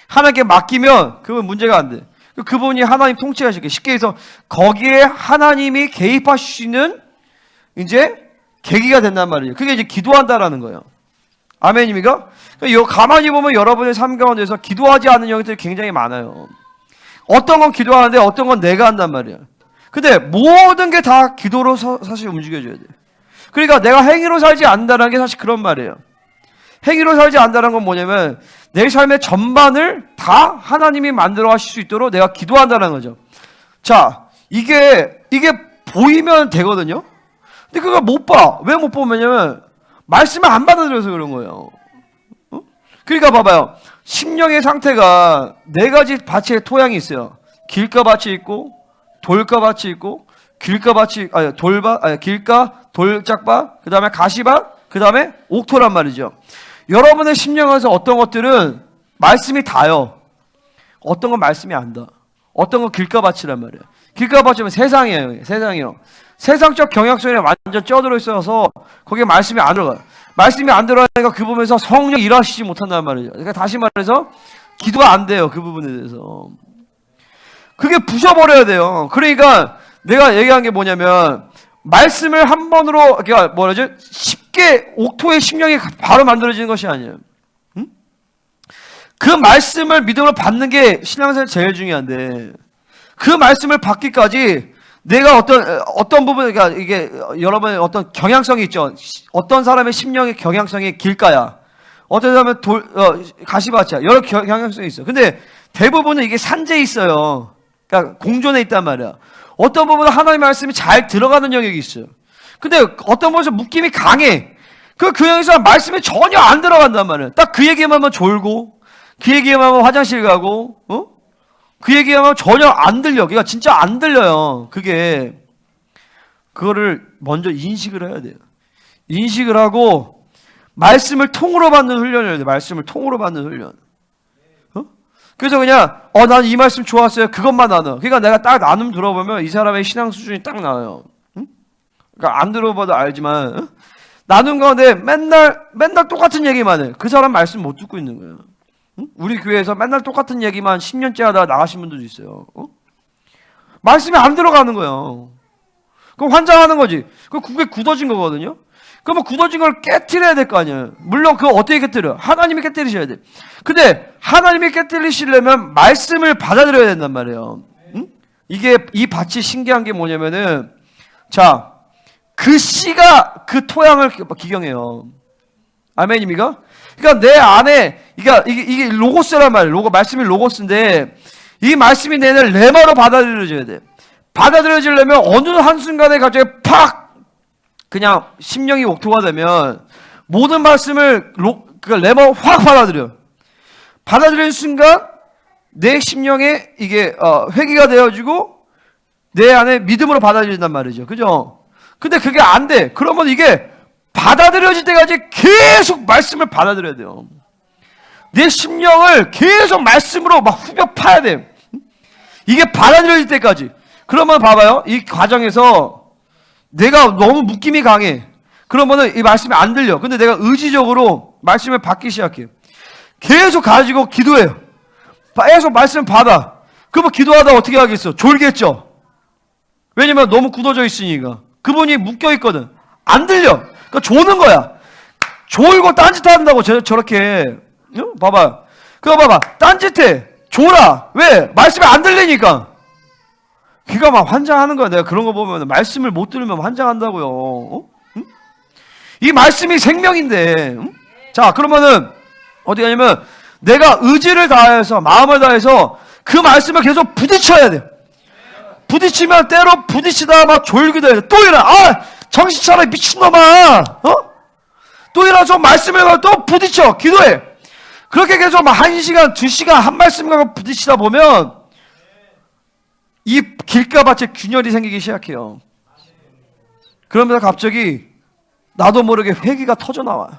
하나님께 맡기면 그건 문제가 안 돼. 그분이 하나님 통치하시게 쉽게 해서 거기에 하나님이 개입하실 수 있는 이제 계기가 된단 말이에요. 그게 이제 기도한다라는 거예요. 아멘입니까? 가만히 보면 여러분의 삶 가운데서 기도하지 않는 영역들이 굉장히 많아요. 어떤 건 기도하는데 어떤 건 내가 한단 말이야. 근데 모든 게 다 기도로 사실 움직여줘야 돼. 그러니까 내가 행위로 살지 않는다는 게 사실 그런 말이에요. 행위로 살지 않는다는 건 뭐냐면 내 삶의 전반을 다 하나님이 만들어 하실 수 있도록 내가 기도한다는 거죠. 자, 이게 보이면 되거든요. 근데 그걸 못 봐. 왜 못 보냐면 말씀을 안 받아들여서 그런 거예요. 그러니까 봐봐요. 심령의 상태가 네 가지 밭의 토양이 있어요. 길가밭이 있고 돌가밭이 있고 길가 돌짝밭, 그 다음에 가시밭, 그 다음에 옥토란 말이죠. 여러분의 심령에서 어떤 것들은 말씀이 닿아요. 어떤 건 말씀이 안 닿아. 어떤 건 길가밭이란 말이에요. 길가밭이면 세상이에요. 세상이요. 세상적 경향성에 완전 쪄들어 있어서 거기에 말씀이 안 들어가요. 말씀이 안 들어가니까 그 부분에서 성령 일하시지 못한다는 말이죠. 그러니까 다시 말해서 기도가 안 돼요. 그 부분에 대해서. 그게 부셔버려야 돼요. 그러니까 내가 얘기한 게 뭐냐면 말씀을 한 번으로 그러니까 뭐라죠? 쉽게 옥토의 심령이 바로 만들어지는 것이 아니에요. 응? 그 말씀을 믿음으로 받는 게 신앙생활 제일 중요한데 그 말씀을 받기까지 내가 어떤 부분 그러니까 이게 여러분의 어떤 경향성이 있죠. 어떤 사람의 심령의 경향성이 길가야. 어떤 사람은 가시밭이야. 여러 경향성이 있어. 근데 대부분은 이게 산재에 있어요. 그러니까 공존에 있단 말이야. 어떤 부분은 하나님의 말씀이 잘 들어가는 영역이 있어요. 근데 어떤 부분에서 묶임이 강해. 그 영역에서 말씀이 전혀 안 들어간단 말이에요. 딱 그 얘기만 하면 졸고, 그 얘기만 하면 화장실 가고, 그 얘기만 하면 전혀 안 들려. 그러니까 진짜 안 들려요. 그거를 먼저 인식을 해야 돼요. 인식을 하고, 말씀을 통으로 받는 훈련을 해야 돼요. 말씀을 통으로 받는 훈련. 그래서 그냥 난 이 말씀 좋았어요. 그것만 나눠. 그러니까 내가 딱 나눔 들어보면 이 사람의 신앙 수준이 딱 나와요. 그러니까 안 들어봐도 알지만 나눔 가운데 맨날 똑같은 얘기만 해. 그 사람 말씀 못 듣고 있는 거예요. 우리 교회에서 맨날 똑같은 얘기만 10년째 하다가 나가신 분들도 있어요. 말씀이 안 들어가는 거예요. 그럼 환장하는 거지. 그게 굳어진 거거든요. 그러면 굳어진 걸 깨트려야 될 거 아니에요. 물론 그거 어떻게 깨트려? 하나님이 깨트리셔야 돼. 근데 하나님이 깨트리시려면 말씀을 받아들여야 된단 말이에요. 응? 이 밭이 신기한 게 뭐냐면은 자, 그 씨가 그 토양을 기경해요. 아멘입니까? 그러니까 내 안에 이게 로고스란 말이에요. 말씀이 로고스인데 이 말씀이 내는 레마로 받아들여져야 돼. 받아들여지려면 어느 한순간에 갑자기 팍 그냥 심령이 옥토가 되면 모든 말씀을 레마로 확 받아들이는 순간 내 심령에 이게 회개가 되어지고 내 안에 믿음으로 받아들인단 말이죠. 그죠? 근데 그게 안 돼. 그러면 이게 받아들여질 때까지 계속 말씀을 받아들여야 돼요. 내 심령을 계속 말씀으로 막 후벼 파야 돼. 이게 받아들여질 때까지. 그러면 봐봐요. 이 과정에서 내가 너무 묶임이 강해. 그러면은 이 말씀이 안 들려. 근데 내가 의지적으로 말씀을 받기 시작해. 계속 가지고 기도해요. 계속 말씀 받아. 그러면 기도하다 어떻게 하겠어? 졸겠죠? 왜냐면 너무 굳어져 있으니까. 그분이 묶여 있거든. 안 들려. 그러니까 조는 거야. 졸고 딴짓 한다고 저렇게. 봐봐. 그거 봐봐. 딴짓해. 졸아. 왜? 말씀이 안 들리니까. 귀가 막 환장하는 거야. 내가 그런 거 보면 말씀을 못 들으면 환장한다고요. 응? 이 말씀이 생명인데. 응? 자, 그러면은 어떻게 하냐면 내가 의지를 다해서 마음을 다해서 그 말씀을 계속 부딪혀야 돼. 부딪히면 때로 부딪히다 막 졸기도 해. 또 일어나. 정신 차려 미친놈아. 또 일어나서 말씀을 또 부딪혀. 기도해. 그렇게 계속 막 1시간, 2시간 한 말씀과 부딪히다 보면 이 길가밭에 균열이 생기기 시작해요. 그러면서 갑자기 나도 모르게 회기가 터져 나와요.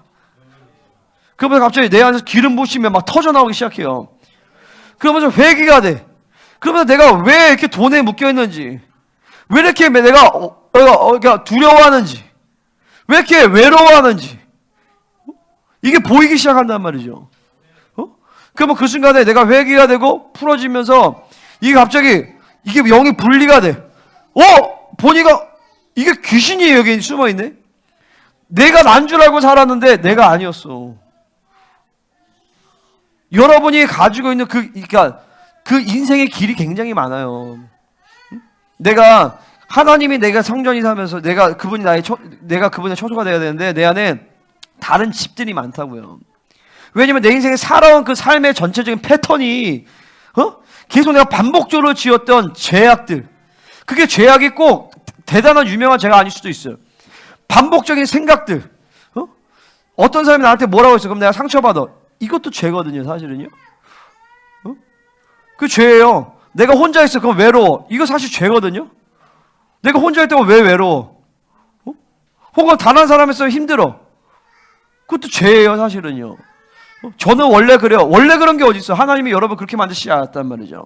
그러면서 갑자기 내 안에서 기름 부으시면 막 터져 나오기 시작해요. 그러면서 회기가 돼. 그러면서 내가 왜 이렇게 돈에 묶여 있는지, 왜 이렇게 내가 두려워하는지, 왜 이렇게 외로워하는지 이게 보이기 시작한단 말이죠. 그러면 그 순간에 내가 회개가 되고 풀어지면서 이게 갑자기 이게 영이 분리가 돼. 보니까 이게 귀신이 여기 숨어 있네. 내가 난 줄 알고 살았는데 내가 아니었어. 여러분이 가지고 있는 그러니까 그 인생의 길이 굉장히 많아요. 내가 하나님이 내가 성전이 사면서 내가 그분의 처소가 돼야 되는데 내 안에 다른 집들이 많다고요. 왜냐면 내 인생에 살아온 그 삶의 전체적인 패턴이 계속 내가 반복적으로 지었던 죄악들, 그게 죄악이 꼭 대단한 유명한 죄가 아닐 수도 있어요. 반복적인 생각들, 어떤 사람이 나한테 뭐라고 했어? 그럼 내가 상처받아. 이것도 죄거든요, 사실은요. 그 죄예요. 내가 혼자 있어, 그럼 외로워. 이거 사실 죄거든요. 내가 혼자 있다고 왜 외로워? 혹은 단 한 사람 있으면 힘들어. 그것도 죄예요, 사실은요. 저는 원래 그래요. 원래 그런 게 어디 있어? 하나님이 여러분 그렇게 만드시지 않았단 말이죠.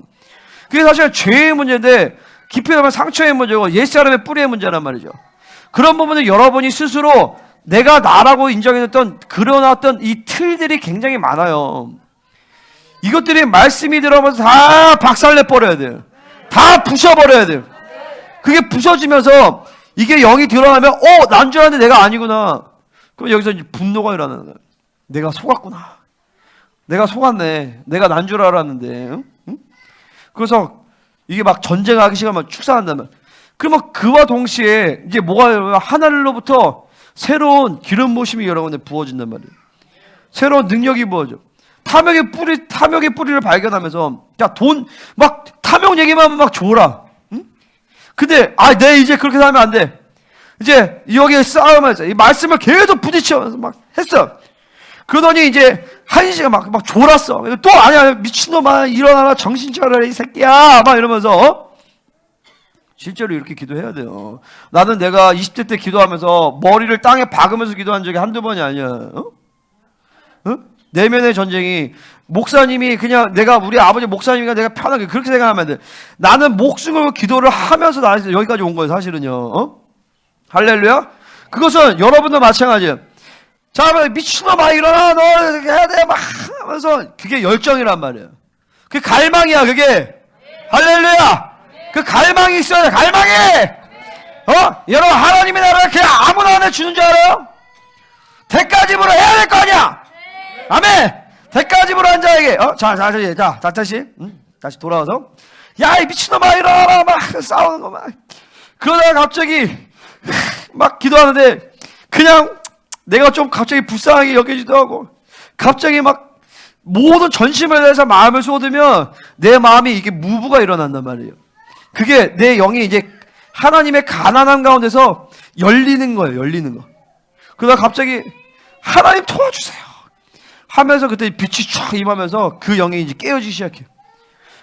그게 사실 죄의 문제인데 깊이 보면 상처의 문제고 옛사람의 뿌리의 문제란 말이죠. 그런 부분을 여러분이 스스로 내가 나라고 인정했던 그려놨던 이 틀들이 굉장히 많아요. 이것들이 말씀이 들어오면서 다 박살내버려야 돼요. 다 부셔버려야 돼요. 그게 부서지면서 이게 영이 들어가면 난 줄 알았는데 내가 아니구나. 그럼 여기서 이제 분노가 일어나는 거예요. 내가 속았구나. 내가 속았네. 내가 난 줄 알았는데. 응? 그래서 이게 막 전쟁하기 시작하면 축사한다면, 그러면 그와 동시에 이제 뭐가 하늘로부터 새로운 기름 부으심이 여러분에 부어진단 말이에요. 새로운 능력이 부어져. 탐욕의 뿌리를 발견하면서 탐욕 얘기만 하면 막 좋으라. 응? 근데 내 이제 그렇게 살면 안 돼. 이제 여기에 싸우면서 이 말씀을 계속 부딪히면서 막 했어. 그러더니 이제 1시간 막 졸았어. 또 아니야, 미친놈아, 일어나라, 정신 차려라 이 새끼야, 막 이러면서. 실제로 이렇게 기도해야 돼요. 나는 내가 20대 때 기도하면서 머리를 땅에 박으면서 기도한 적이 한두 번이 아니야. 내면의 전쟁이, 목사님이 그냥 우리 아버지 목사님이니까 내가 편하게 그렇게 생각하면 안 돼. 나는 목숨 걸고 기도를 하면서 나는 여기까지 온 거예요, 사실은요. 할렐루야. 그것은 여러분도 마찬가지예요. 자, 미친놈아, 일어나, 너 해야 돼, 막 하면서. 그게 열정이란 말이에요. 그게 갈망이야, 그게. 할렐루야. 그 갈망이 있어야 돼, 갈망이. 여러분, 하나님의 나라를 그냥 아무나 안 해주는 줄 알아요? 대가집으로 해야 될 거 아니야. 아멘. 대가집으로 한 자에게. 자, 다시. 다시 돌아와서. 야, 이 미친놈아, 일어나라, 막 싸우는 거 막. 그러다가 갑자기 막 기도하는데 그냥 내가 좀 갑자기 불쌍하게 여겨지기도 하고, 갑자기 막 모든 전심을 다해서 마음을 쏟으면 내 마음이 이게 무브가 일어난단 말이에요. 그게 내 영이 이제 하나님의 가난함 가운데서 열리는 거예요. 열리는 거. 그러다 갑자기 하나님 도와주세요 하면서 그때 빛이 쫙 임하면서 그 영이 이제 깨어지기 시작해요.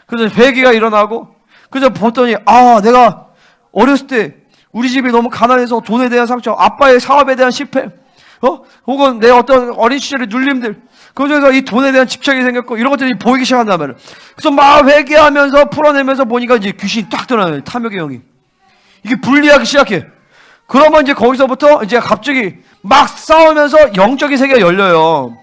그래서 회개가 일어나고, 그래서 봤더니 내가 어렸을 때 우리 집이 너무 가난해서 돈에 대한 상처, 아빠의 사업에 대한 실패, 혹은 내 어떤 어린 시절의 눌림들, 그중에서 이 돈에 대한 집착이 생겼고 이런 것들이 보이기 시작한단 말이에요. 그래서 막 회개하면서 풀어내면서 보니까 이제 귀신이 딱 드러나요. 탐욕의 영이. 이게 분리하기 시작해. 그러면 이제 거기서부터 이제 갑자기 막 싸우면서 영적인 세계가 열려요.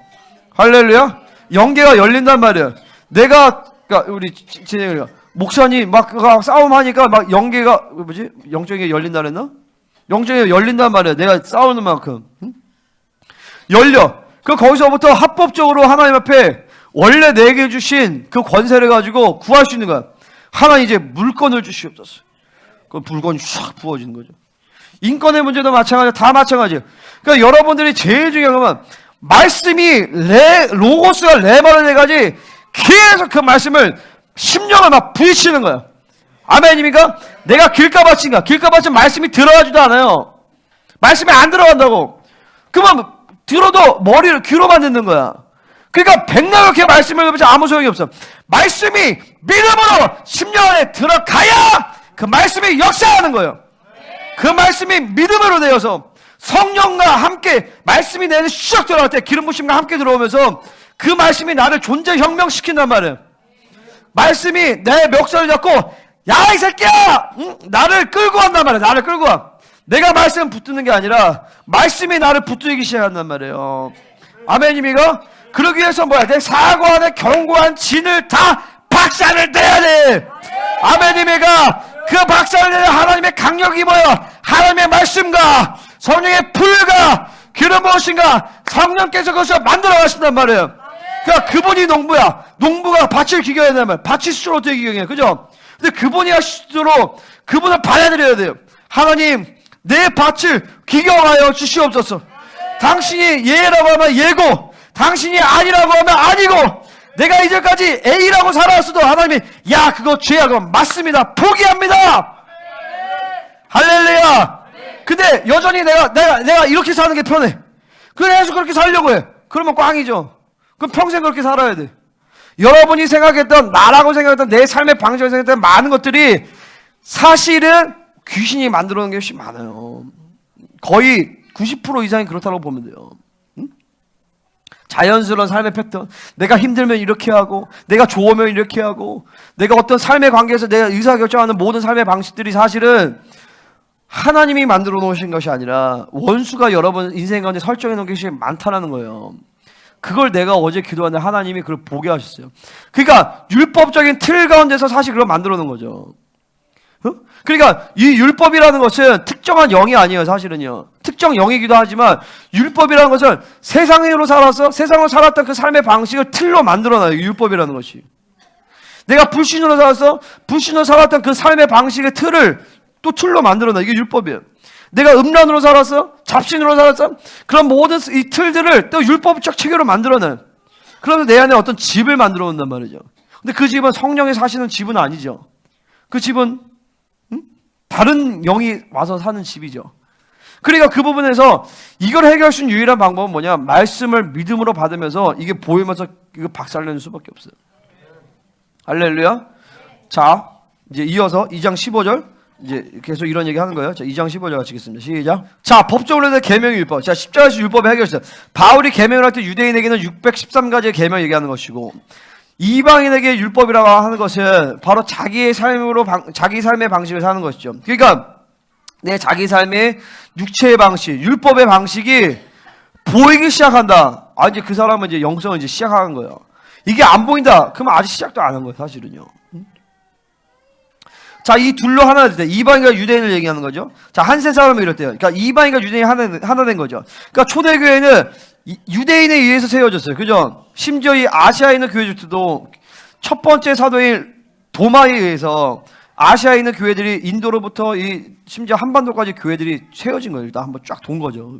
할렐루야. 영계가 열린단 말이에요. 그러니까 우리 진행이가 목사님 막 싸움하니까 막 영계가 영적인 게 열린다 그랬나? 영적인 게 열린단 말이에요. 내가 싸우는 만큼. 열려. 거기서부터 합법적으로 하나님 앞에 원래 내게 주신 그 권세를 가지고 구할 수 있는 거야. 하나님 이제 물건을 주시옵소서. 그 물건이 쫙 부어지는 거죠. 인권의 문제도 마찬가지야. 다 마찬가지예요. 그러니까 여러분들이 제일 중요한 건 말씀이 로고스가 레바를 해가지고 계속 그 말씀을 심령을 막 부딪히는 거야. 아멘입니까? 내가 길가밭인가? 길가밭은 말씀이 들어가지도 않아요. 말씀이 안 들어간다고. 그러면 들어도 머리를 귀로만 듣는 거야. 그러니까 백날 그렇게 말씀을 해보자 아무 소용이 없어. 말씀이 믿음으로 심령 안에 들어가야 그 말씀이 역사하는 거예요. 그 말씀이 믿음으로 되어서 성령과 함께 말씀이 내 안에 슉 들어갈 때 기름 부심과 함께 들어오면서 그 말씀이 나를 존재 혁명시킨단 말이에요. 말씀이 내 멱살을 잡고 야 이 새끼야! 응? 나를 끌고 간단 말이에요. 나를 끌고 와. 내가 말씀 붙드는 게 아니라 말씀이 나를 붙들기 시작한단 말이에요. 아멘입니까? 그러기 위해서 뭐야? 내 사고와 내 견고한 진을 다 박살을 내야 돼. 아멘입니까? 그 박살을 내는 하나님의 강력이 뭐야? 하나님의 말씀과 성령의 불과 기름 부으심과 성령께서 그것을 만들어 가신단 말이에요. 그러니까 그분이 농부야. 농부가 밭을 기경해야 되는 말이에요. 밭이 스스로 어떻게 기경해요? 그죠? 근데 그분이 하시도록 그분을 받아들여야 돼요. 하나님, 내 밭을 기경하여 주시옵소서. 당신이 예라고 하면 예고, 당신이 아니라고 하면 아니고, 내가 이제까지 A라고 살아왔어도 하나님이 야 그거 죄야 그럼 맞습니다. 포기합니다. 할렐루야. 근데 여전히 내가 이렇게 사는 게 편해. 그래서 그렇게 살려고 해. 그러면 꽝이죠. 그럼 평생 그렇게 살아야 돼. 여러분이 생각했던 나라고 생각했던 내 삶의 방식을 생각했던 많은 것들이 사실은 귀신이 만들어 놓은 게 훨씬 많아요. 거의 90% 이상이 그렇다고 보면 돼요. 응? 자연스러운 삶의 패턴. 내가 힘들면 이렇게 하고, 내가 좋으면 이렇게 하고, 내가 어떤 삶의 관계에서 내가 의사결정하는 모든 삶의 방식들이 사실은 하나님이 만들어 놓으신 것이 아니라 원수가 여러분 인생 가운데 설정해 놓은 것이 많다는 거예요. 그걸 내가 어제 기도하는데 하나님이 그걸 보게 하셨어요. 그러니까 율법적인 틀 가운데서 사실 그걸 만들어 놓은 거죠. 그러니까 이 율법이라는 것은 특정한 영이 아니에요. 사실은요. 특정 영이기도 하지만 율법이라는 것은 세상으로 살았던 그 삶의 방식을 틀로 만들어놔요. 율법이라는 것이. 내가 불신으로 살았던 그 삶의 방식의 틀을 또 틀로 만들어놔요. 이게 율법이에요. 내가 음란으로 살았어? 잡신으로 살았어? 그런 모든 이 틀들을 또 율법적 체계로 만들어놔요. 그러면 내 안에 어떤 집을 만들어 놓는단 말이죠. 근데 그 집은 성령이 사시는 집은 아니죠. 그 집은 다른 영이 와서 사는 집이죠. 그러니까 그 부분에서 이걸 해결할 수 있는 유일한 방법은 뭐냐? 말씀을 믿음으로 받으면서 이게 보이면서 이거 박살내는 수밖에 없어요. 할렐루야. 자, 이제 이어서 2장 15절 이제 계속 이런 얘기 하는 거예요. 자, 2장 15절 같이 읽겠습니다. 시작. 자, 법적으로 해서 계명의 율법. 자, 십자가에서 율법을 해결했어요. 바울이 계명을 할 때 유대인에게는 613가지의 계명 얘기하는 것이고, 이방인에게 율법이라고 하는 것은 바로 자기 삶의 방식을 사는 것이죠. 그러니까 내 자기 삶의 육체의 방식, 율법의 방식이 보이기 시작한다. 이제 그 사람은 이제 영성을 이제 시작하는 거예요. 이게 안 보인다. 그러면 아직 시작도 안 한 거예요, 사실은요. 자, 이 둘로 하나 될 때, 이방인과 유대인을 얘기하는 거죠. 자, 한세 사람은 이랬대요. 그러니까 이방인과 유대인이 하나 된 거죠. 그러니까 초대교회는 유대인에 의해서 세워졌어요. 그죠? 심지어 이 아시아에 있는 교회들도 첫 번째 사도인 도마에 의해서 아시아에 있는 교회들이 인도로부터 심지어 한반도까지 교회들이 세워진 거예요. 일단 한번 쫙 돈 거죠.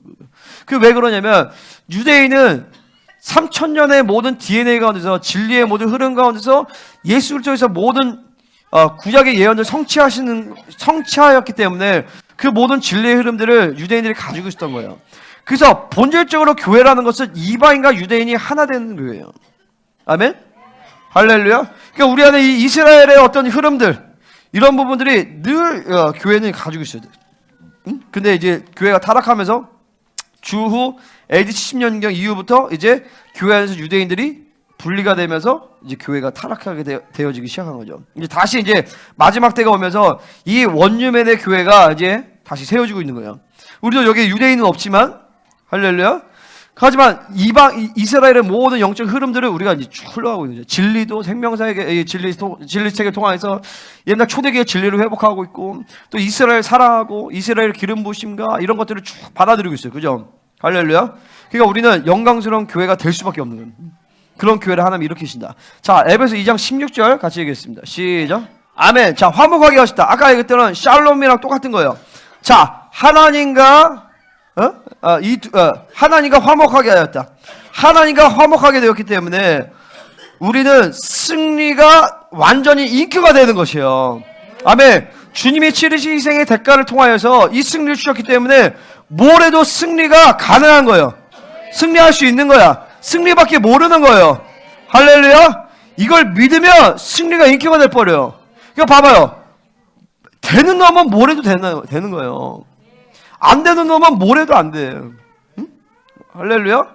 그 왜 그러냐면 유대인은 3000년의 모든 DNA 가운데서 진리의 모든 흐름 가운데서 예수 그리스도에서 모든 구약의 예언을 성취하였기 때문에 그 모든 진리의 흐름들을 유대인들이 가지고 있었던 거예요. 그래서 본질적으로 교회라는 것은 이방인과 유대인이 하나 되는 교회예요. 아멘? 할렐루야. 그러니까 우리 안에 이 이스라엘의 어떤 흐름들, 이런 부분들이 늘 교회는 가지고 있어야 돼. 응? 근데 이제 교회가 타락하면서 주후 AD 70년경 이후부터 이제 교회 안에서 유대인들이 분리가 되면서 이제 교회가 타락하게 되어지기 시작한 거죠. 이제 다시 이제 마지막 때가 오면서 이 원유맨의 교회가 이제 다시 세워지고 있는 거예요. 우리도 여기 유대인은 없지만, 할렐루야. 하지만 이스라엘의 모든 영적 흐름들을 우리가 이제 쭉 흘러가고 있는 거죠. 진리도 생명사의 진리책을 통해서 옛날 초대교회 진리를 회복하고 있고, 또 이스라엘 사랑하고 이스라엘 기름 부으심과 이런 것들을 쭉 받아들이고 있어요. 그죠? 할렐루야. 그러니까 우리는 영광스러운 교회가 될 수밖에 없는 거예요. 그런 교회를 하나님 일으키신다. 자, 에베소 2장 16절 같이 얘기했습니다. 시작. 아멘. 자, 화목하게 하셨다. 아까 얘기했던 샬롬이랑 똑같은 거예요. 자, 하나님과 화목하게 하였다. 하나님과 화목하게 되었기 때문에 우리는 승리가 완전히 인큐가 되는 것이에요. 아멘. 주님이 치르신 희생의 대가를 통하여서 이 승리를 주셨기 때문에 뭘 해도 승리가 가능한 거예요. 승리할 수 있는 거야. 승리밖에 모르는 거예요. 할렐루야. 이걸 믿으면 승리가 인기가 돼버려요. 그러니까 봐봐요. 되는 놈은 뭘 해도 되는 거예요. 안 되는 놈은 뭘 해도 안 돼요. 응? 할렐루야.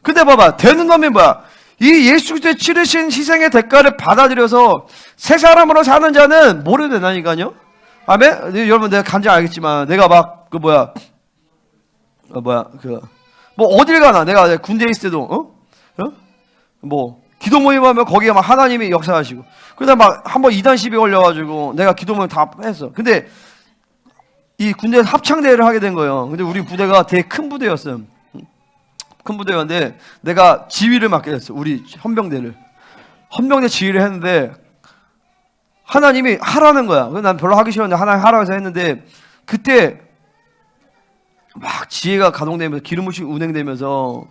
근데 봐봐, 되는 놈이 뭐야? 이 예수 그리스도의 치르신 희생의 대가를 받아들여서 새 사람으로 사는 자는 뭘 해도 된다니까요. 아멘. 여러분, 내가 간증 알겠지만 내가 막 뭐 어딜 가나, 내가 군대에 있을 때도 뭐 기도 모임하면 거기에 막 하나님이 역사하시고, 그다음 막 한번 이단 시비 걸려가지고 내가 기도 모임 다 했어. 근데 이 군대에서 합창대회를 하게 된 거예요. 근데 우리 부대가 되게 큰 부대였어요. 큰 부대였는데 내가 지휘를 맡게 됐어. 우리 헌병대 지휘를 했는데 하나님이 하라는 거야. 난 별로 하기 싫었는데 하나님 하라고 해서 했는데, 그때 막 지혜가 가동되면서 기름부심이 운행되면서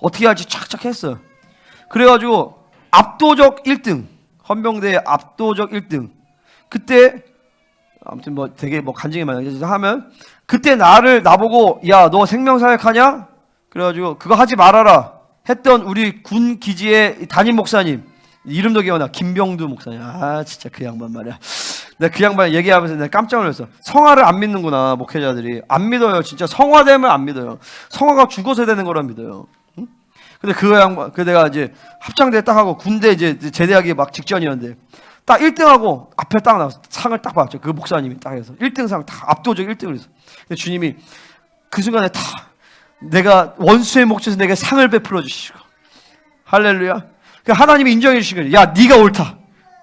어떻게 할지 착착 했어. 그래가지고 압도적 1등, 헌병대의 압도적 1등. 그때 아무튼 뭐 되게 뭐 간증이 많이 하면, 그때 나보고 야, 너 생명사역하냐? 그래가지고 그거 하지 말아라 했던 우리 군 기지의 담임 목사님, 이름도 기억나, 김병두 목사님. 아 진짜 그 양반 말이야. 내가 그 양반 얘기하면서 내가 깜짝 놀랐어. 성화를 안 믿는구나, 목회자들이. 안 믿어요. 진짜 성화되면 안 믿어요. 성화가 죽어서 되는 거라 믿어요. 응? 근데 그 양반, 내가 이제 합창대 딱 하고 군대 이제 제대하기 막 직전이었는데 딱 1등하고 앞에 딱 나와서 상을 딱 받았죠. 그 목사님이 딱 해서 1등상 다 압도적 1등을 했어. 근데 주님이 그 순간에 다 내가 원수의 목젖에서 내게 상을 베풀어 주시고, 할렐루야. 하나님이 인정해 주신 거예요. 야, 네가 옳다.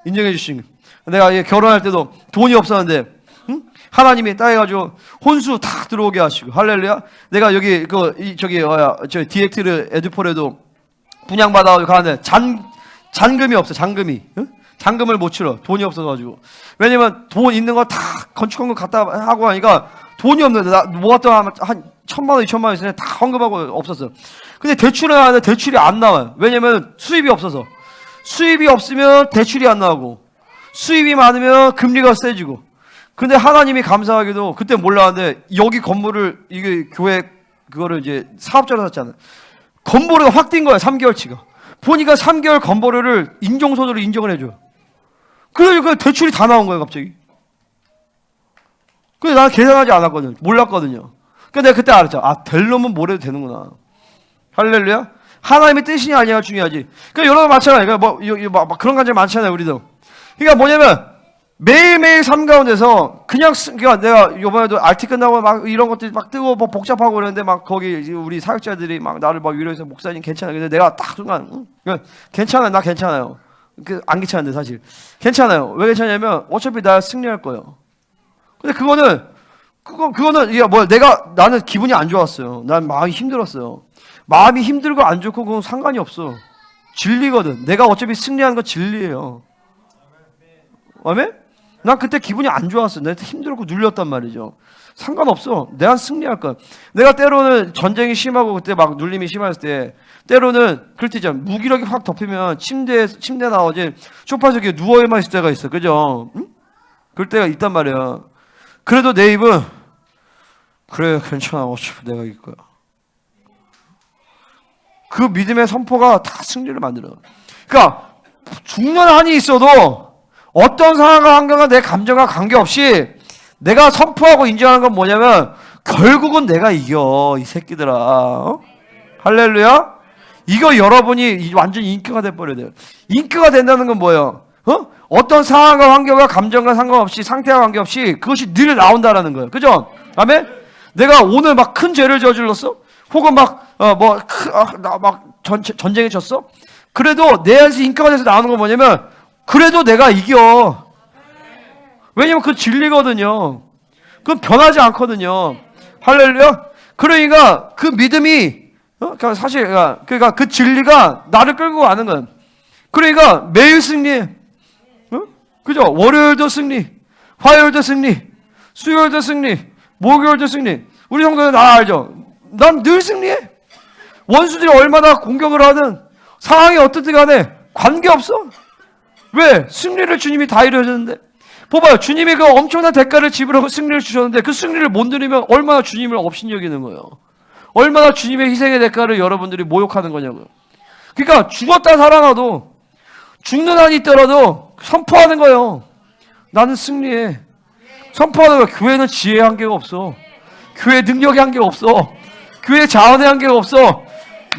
인정해 주신 거예요. 내가 결혼할 때도 돈이 없었는데, 응? 하나님이 딱 해가지고 혼수 다 들어오게 하시고, 할렐루야. 내가 여기 저 디렉트르 에듀폴에도 분양받아가지고 가는데 잔금이 없어. 잔금이. 응? 잔금을 못 치러. 돈이 없어가지고. 왜냐면 돈 있는 거 다 건축헌금 갖다 하고 하니까 돈이 없는데, 나 모았던 한 1,000만 원, 2,000만 원 있으면 다 헌금하고 없었어. 근데 대출을 하는데 대출이 안 나와요. 왜냐면 수입이 없어서. 수입이 없으면 대출이 안 나오고, 수입이 많으면 금리가 세지고. 근데 하나님이 감사하게도 그때 몰랐는데, 여기 건물을, 이게 교회 그거를 이제 사업자로 샀잖아요. 건보료가 확 뛴 거야. 3개월치가. 보니까 3개월 건보료를 인정손으로 인정을 해줘요. 그러니까 대출이 다 나온 거예요, 갑자기. 그래서 나는 계산하지 않았거든. 몰랐거든요. 그러니까 내가 그때 알았죠. 아, 될 놈은 뭘 해도 되는구나. 할렐루야. 하나님의 뜻이냐 아니냐가 중요하지. 그러니까 여러분 마찬가지예요. 그러니까 뭐 그런 간증 많잖아요, 우리도. 그러니까 뭐냐면 매일매일 삶 가운데서 그러니까 내가 이번에도 RT 끝나고 막 이런 것들이 막 뜨고 뭐 복잡하고 그러는데, 막 거기 우리 사역자들이 막 나를 막 위로해서 목사님 괜찮아요. 근데 내가 딱 순간 괜찮아요. 나 괜찮아요. 안 괜찮은데 사실 괜찮아요. 왜 괜찮냐면 어차피 나 승리할 거예요. 근데 그거는 이게 뭐야? 나는 기분이 안 좋았어요. 난 마음이 힘들었어요. 마음이 힘들고 안 좋고 그건 상관이 없어. 진리거든. 내가 어차피 승리하는 건 진리예요. 아멘? 난 그때 기분이 안 좋았어. 내가 힘들었고 눌렸단 말이죠. 상관없어. 내가 승리할 거야. 내가 때로는 전쟁이 심하고 그때 막 눌림이 심했을 때, 때로는 그럴 때 있잖아. 무기력이 확 덮이면 침대 나오지 소파에서 이렇게 누워만 있을 때가 있어. 그죠? 응? 그럴 때가 있단 말이야. 그래도 내 입은 그래, 괜찮아. 어차피 내가 이길 거야. 그 믿음의 선포가 다 승리를 만들어. 그러니까 죽는 한이 있어도 어떤 상황과 환경과 내 감정과 관계없이 내가 선포하고 인정하는 건 뭐냐면, 결국은 내가 이겨, 이 새끼들아. 어? 할렐루야. 이거 여러분이 완전 인기가 돼버려야 돼요. 인기가 된다는 건 뭐예요? 어떤 상황과 환경과 감정과 상관없이, 상태와 관계없이 그것이 늘 나온다라는 거예요. 그죠? 아멘? 내가 오늘 막 큰 죄를 저질렀어? 혹은 전쟁에 졌어? 그래도 내 안에서 인기가 돼서 나오는 건 뭐냐면, 그래도 내가 이겨. 왜냐면 그 진리거든요. 그건 변하지 않거든요. 할렐루야. 그러니까 그 믿음이 그러니까 사실 그러니까 그 진리가 나를 끌고 가는 거야. 그러니까 매일 승리해. 그죠? 월요일도 승리, 화요일도 승리, 수요일도 승리, 목요일도 승리. 우리 성도는 나 알죠? 난 늘 승리해. 원수들이 얼마나 공격을 하든 상황이 어떻든 간에 관계없어. 왜? 승리를 주님이 다 이루어졌는데. 봐봐요. 주님이 그 엄청난 대가를 지불하고 승리를 주셨는데, 그 승리를 못 누리면 얼마나 주님을 업신여기는 거예요. 얼마나 주님의 희생의 대가를 여러분들이 모욕하는 거냐고요. 그러니까 죽었다 살아나도 죽는 한이 있더라도 선포하는 거예요. 나는 승리해. 선포하는 거야. 교회는 지혜의 한계가 없어. 교회 능력의 한계가 없어. 교회 자원의 한계가 없어.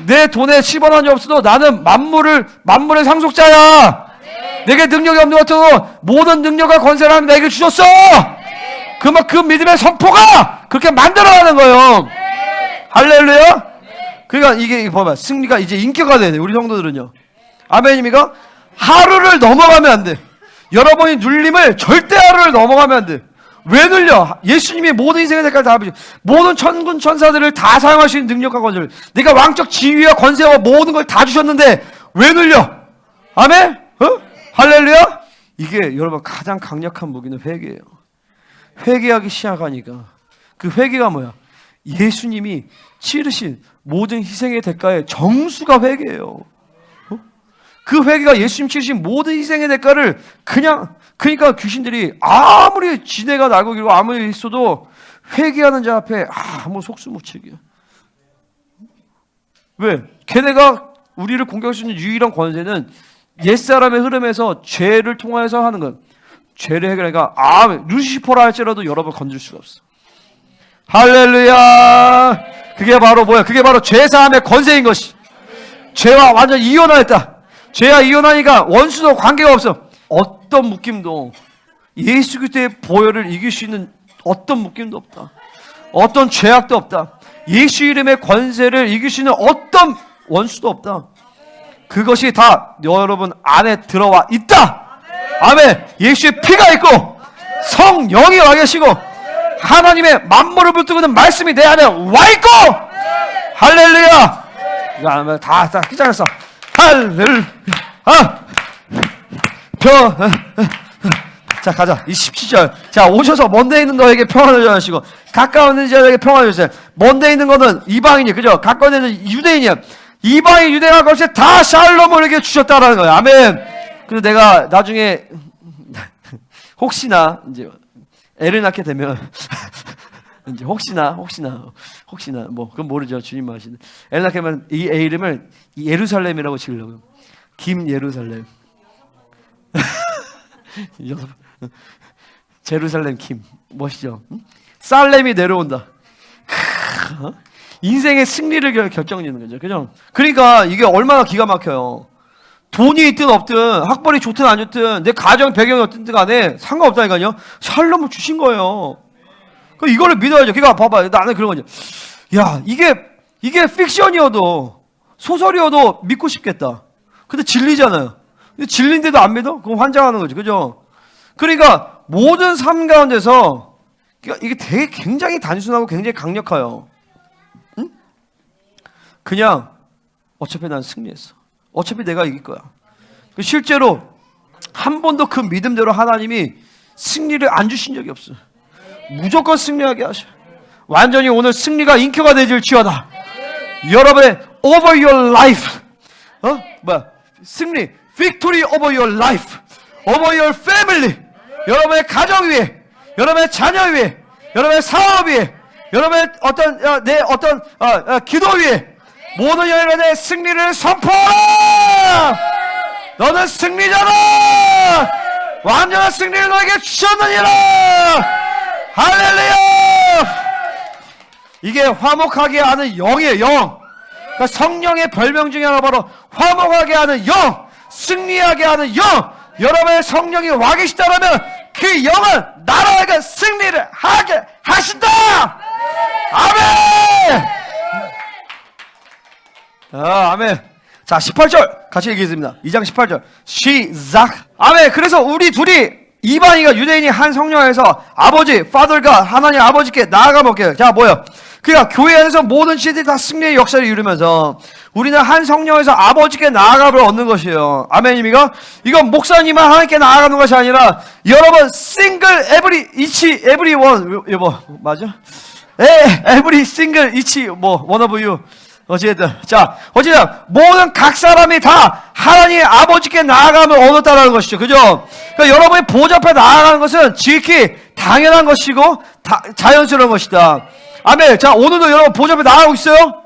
내 돈에 10원 한이 없어도 나는 만물의 상속자야. 내게 능력이 없는 것 같아도 모든 능력과 권세를 하나님 나에게 주셨어. 그 믿음의 선포가 그렇게 만들어가는 거예요. 할렐루야. 그러니까 이게 봐봐, 승리가 이제 인격화 돼야 돼. 우리 성도들은요. 아멘입니까? 하루를 넘어가면 안 돼. 여러분이 눌림을 절대 하루를 넘어가면 안 돼. 왜 눌려? 예수님이 모든 인생의 대가를 다 아버지, 모든 천군 천사들을 다 사용하시는 능력과 권세를, 내가 왕적 지위와 권세와 모든 걸 다 주셨는데 왜 눌려? 아멘? 할렐루야? 이게 여러분 가장 강력한 무기는 회개예요. 회개하기 시작하니까 그 회개가 뭐야? 예수님이 치르신 모든 희생의 대가의 정수가 회개예요. 그 회개가 예수님 치르신 모든 희생의 대가를 그러니까 귀신들이 아무리 지네가 날고 길고 아무리 있어도 회개하는 자 앞에 아무 속수무책이야. 왜? 걔네가 우리를 공격할 수 있는 유일한 권세는 옛사람의 흐름에서 죄를 통해서 하는 것. 죄를 해결하니까 루시퍼라 할지라도 여러분 건질 수가 없어. 할렐루야. 그게 바로 뭐야? 그게 바로 죄사함의 권세인 것이. 죄와 완전 이혼하였다. 죄와 이혼하니까 원수도 관계가 없어. 어떤 묶임도 예수 그리스도의 보혈을 이길 수 있는 어떤 묶임도 없다. 어떤 죄악도 없다. 예수 이름의 권세를 이길 수 있는 어떤 원수도 없다. 그것이 다 여러분 안에 들어와 있다. 아멘. 예수의 피가 있고 성령이 와 계시고 하나님의 만물을 붙들고는 말씀이 내 안에 와 있고. 할렐루야. 이거 다 끼장했어. 할렐루야. 자, 가자. 17절. 자, 오셔서 먼데 있는 너에게 평안을 전하시고 가까운 있는 자에게 평안을 주세요. 먼데 있는 거는 이방인이, 그죠? 가까운 있는 유대인이야. 이방인 유대인과 것이 다 샬롬을 이렇게 주셨다라는 거예요. 아멘. 그래서 내가 나중에 혹시나 이제 애를 낳게 되면 이제 혹시나 뭐 그건 모르죠. 주님 아시는. 애를 낳게 되면 이 애 이름을 예루살렘이라고 지으려고요. 김예루살렘. 제루살렘 김. 멋있죠? 살렘이 내려온다. 인생의 승리를 결정짓는 거죠. 그죠? 그러니까 이게 얼마나 기가 막혀요. 돈이 있든 없든 학벌이 좋든 안 좋든 내 가정 배경이 어떤든 간에 상관없다니까요. 샬롬을 주신 거예요. 이거를 믿어야죠. 그러니까 봐봐, 나는 그런 거죠. 야, 이게 픽션이어도 소설이어도 믿고 싶겠다. 근데 진리잖아요. 진리인데도 안 믿어? 그럼 환장하는 거죠. 그죠? 그러니까 모든 삶 가운데서 이게 되게 굉장히 단순하고 굉장히 강력해요. 응? 그냥 어차피 난 승리했어. 어차피 내가 이길 거야. 실제로 한 번도 그 믿음대로 하나님이 승리를 안 주신 적이 없어. 무조건 승리하게 하셔. 완전히 오늘 승리가 인격화 되질지어다. 여러분의 over your life, 승리, victory over your life, over your family, 여러분의 가정 위에, 여러분의 자녀 위에, 여러분의 사업 위에, 여러분의 어떤 기도 위에 모든 여러분의 승리를 선포하라. 너는 승리자다. 완전한 승리를 너에게 주셨느니라. 할렐루야. 이게 화목하게 하는 영이에요. 영. 그러니까 성령의 별명 중에 하나 바로 화목하게 하는 영, 승리하게 하는 영. 여러분의 성령이 와 계시다면 그 영은 나라에게 승리를 하게 하신다. 아멘. 아멘. 자, 18절 같이 읽겠습니다. 2장 18절 시작. 아멘. 그래서 우리 둘이 이방인과 유대인이 한 성령에서 아버지, Father가 하나님 아버지께 나아가 볼게요. 자, 뭐요? 그러니까 교회 안에서 모든 시대들이 다 승리의 역사를 이루면서 우리는 한 성령에서 아버지께 나아감을 얻는 것이에요. 아멘입니까? 이건 목사님만 하나님께 나아가는 것이 아니라 여러분 single every one 뭐 맞아? every single each 뭐 one of you 어쨌든 모든 각 사람이 다 하나님의 아버지께 나아감을 얻었다라는 것이죠. 그죠? 그러니까 여러분이 보좌 앞에 나아가는 것은 지극히 당연한 것이고 자연스러운 것이다. 아멘. 자, 오늘도 여러분 보좌 앞에 나아가고 있어요?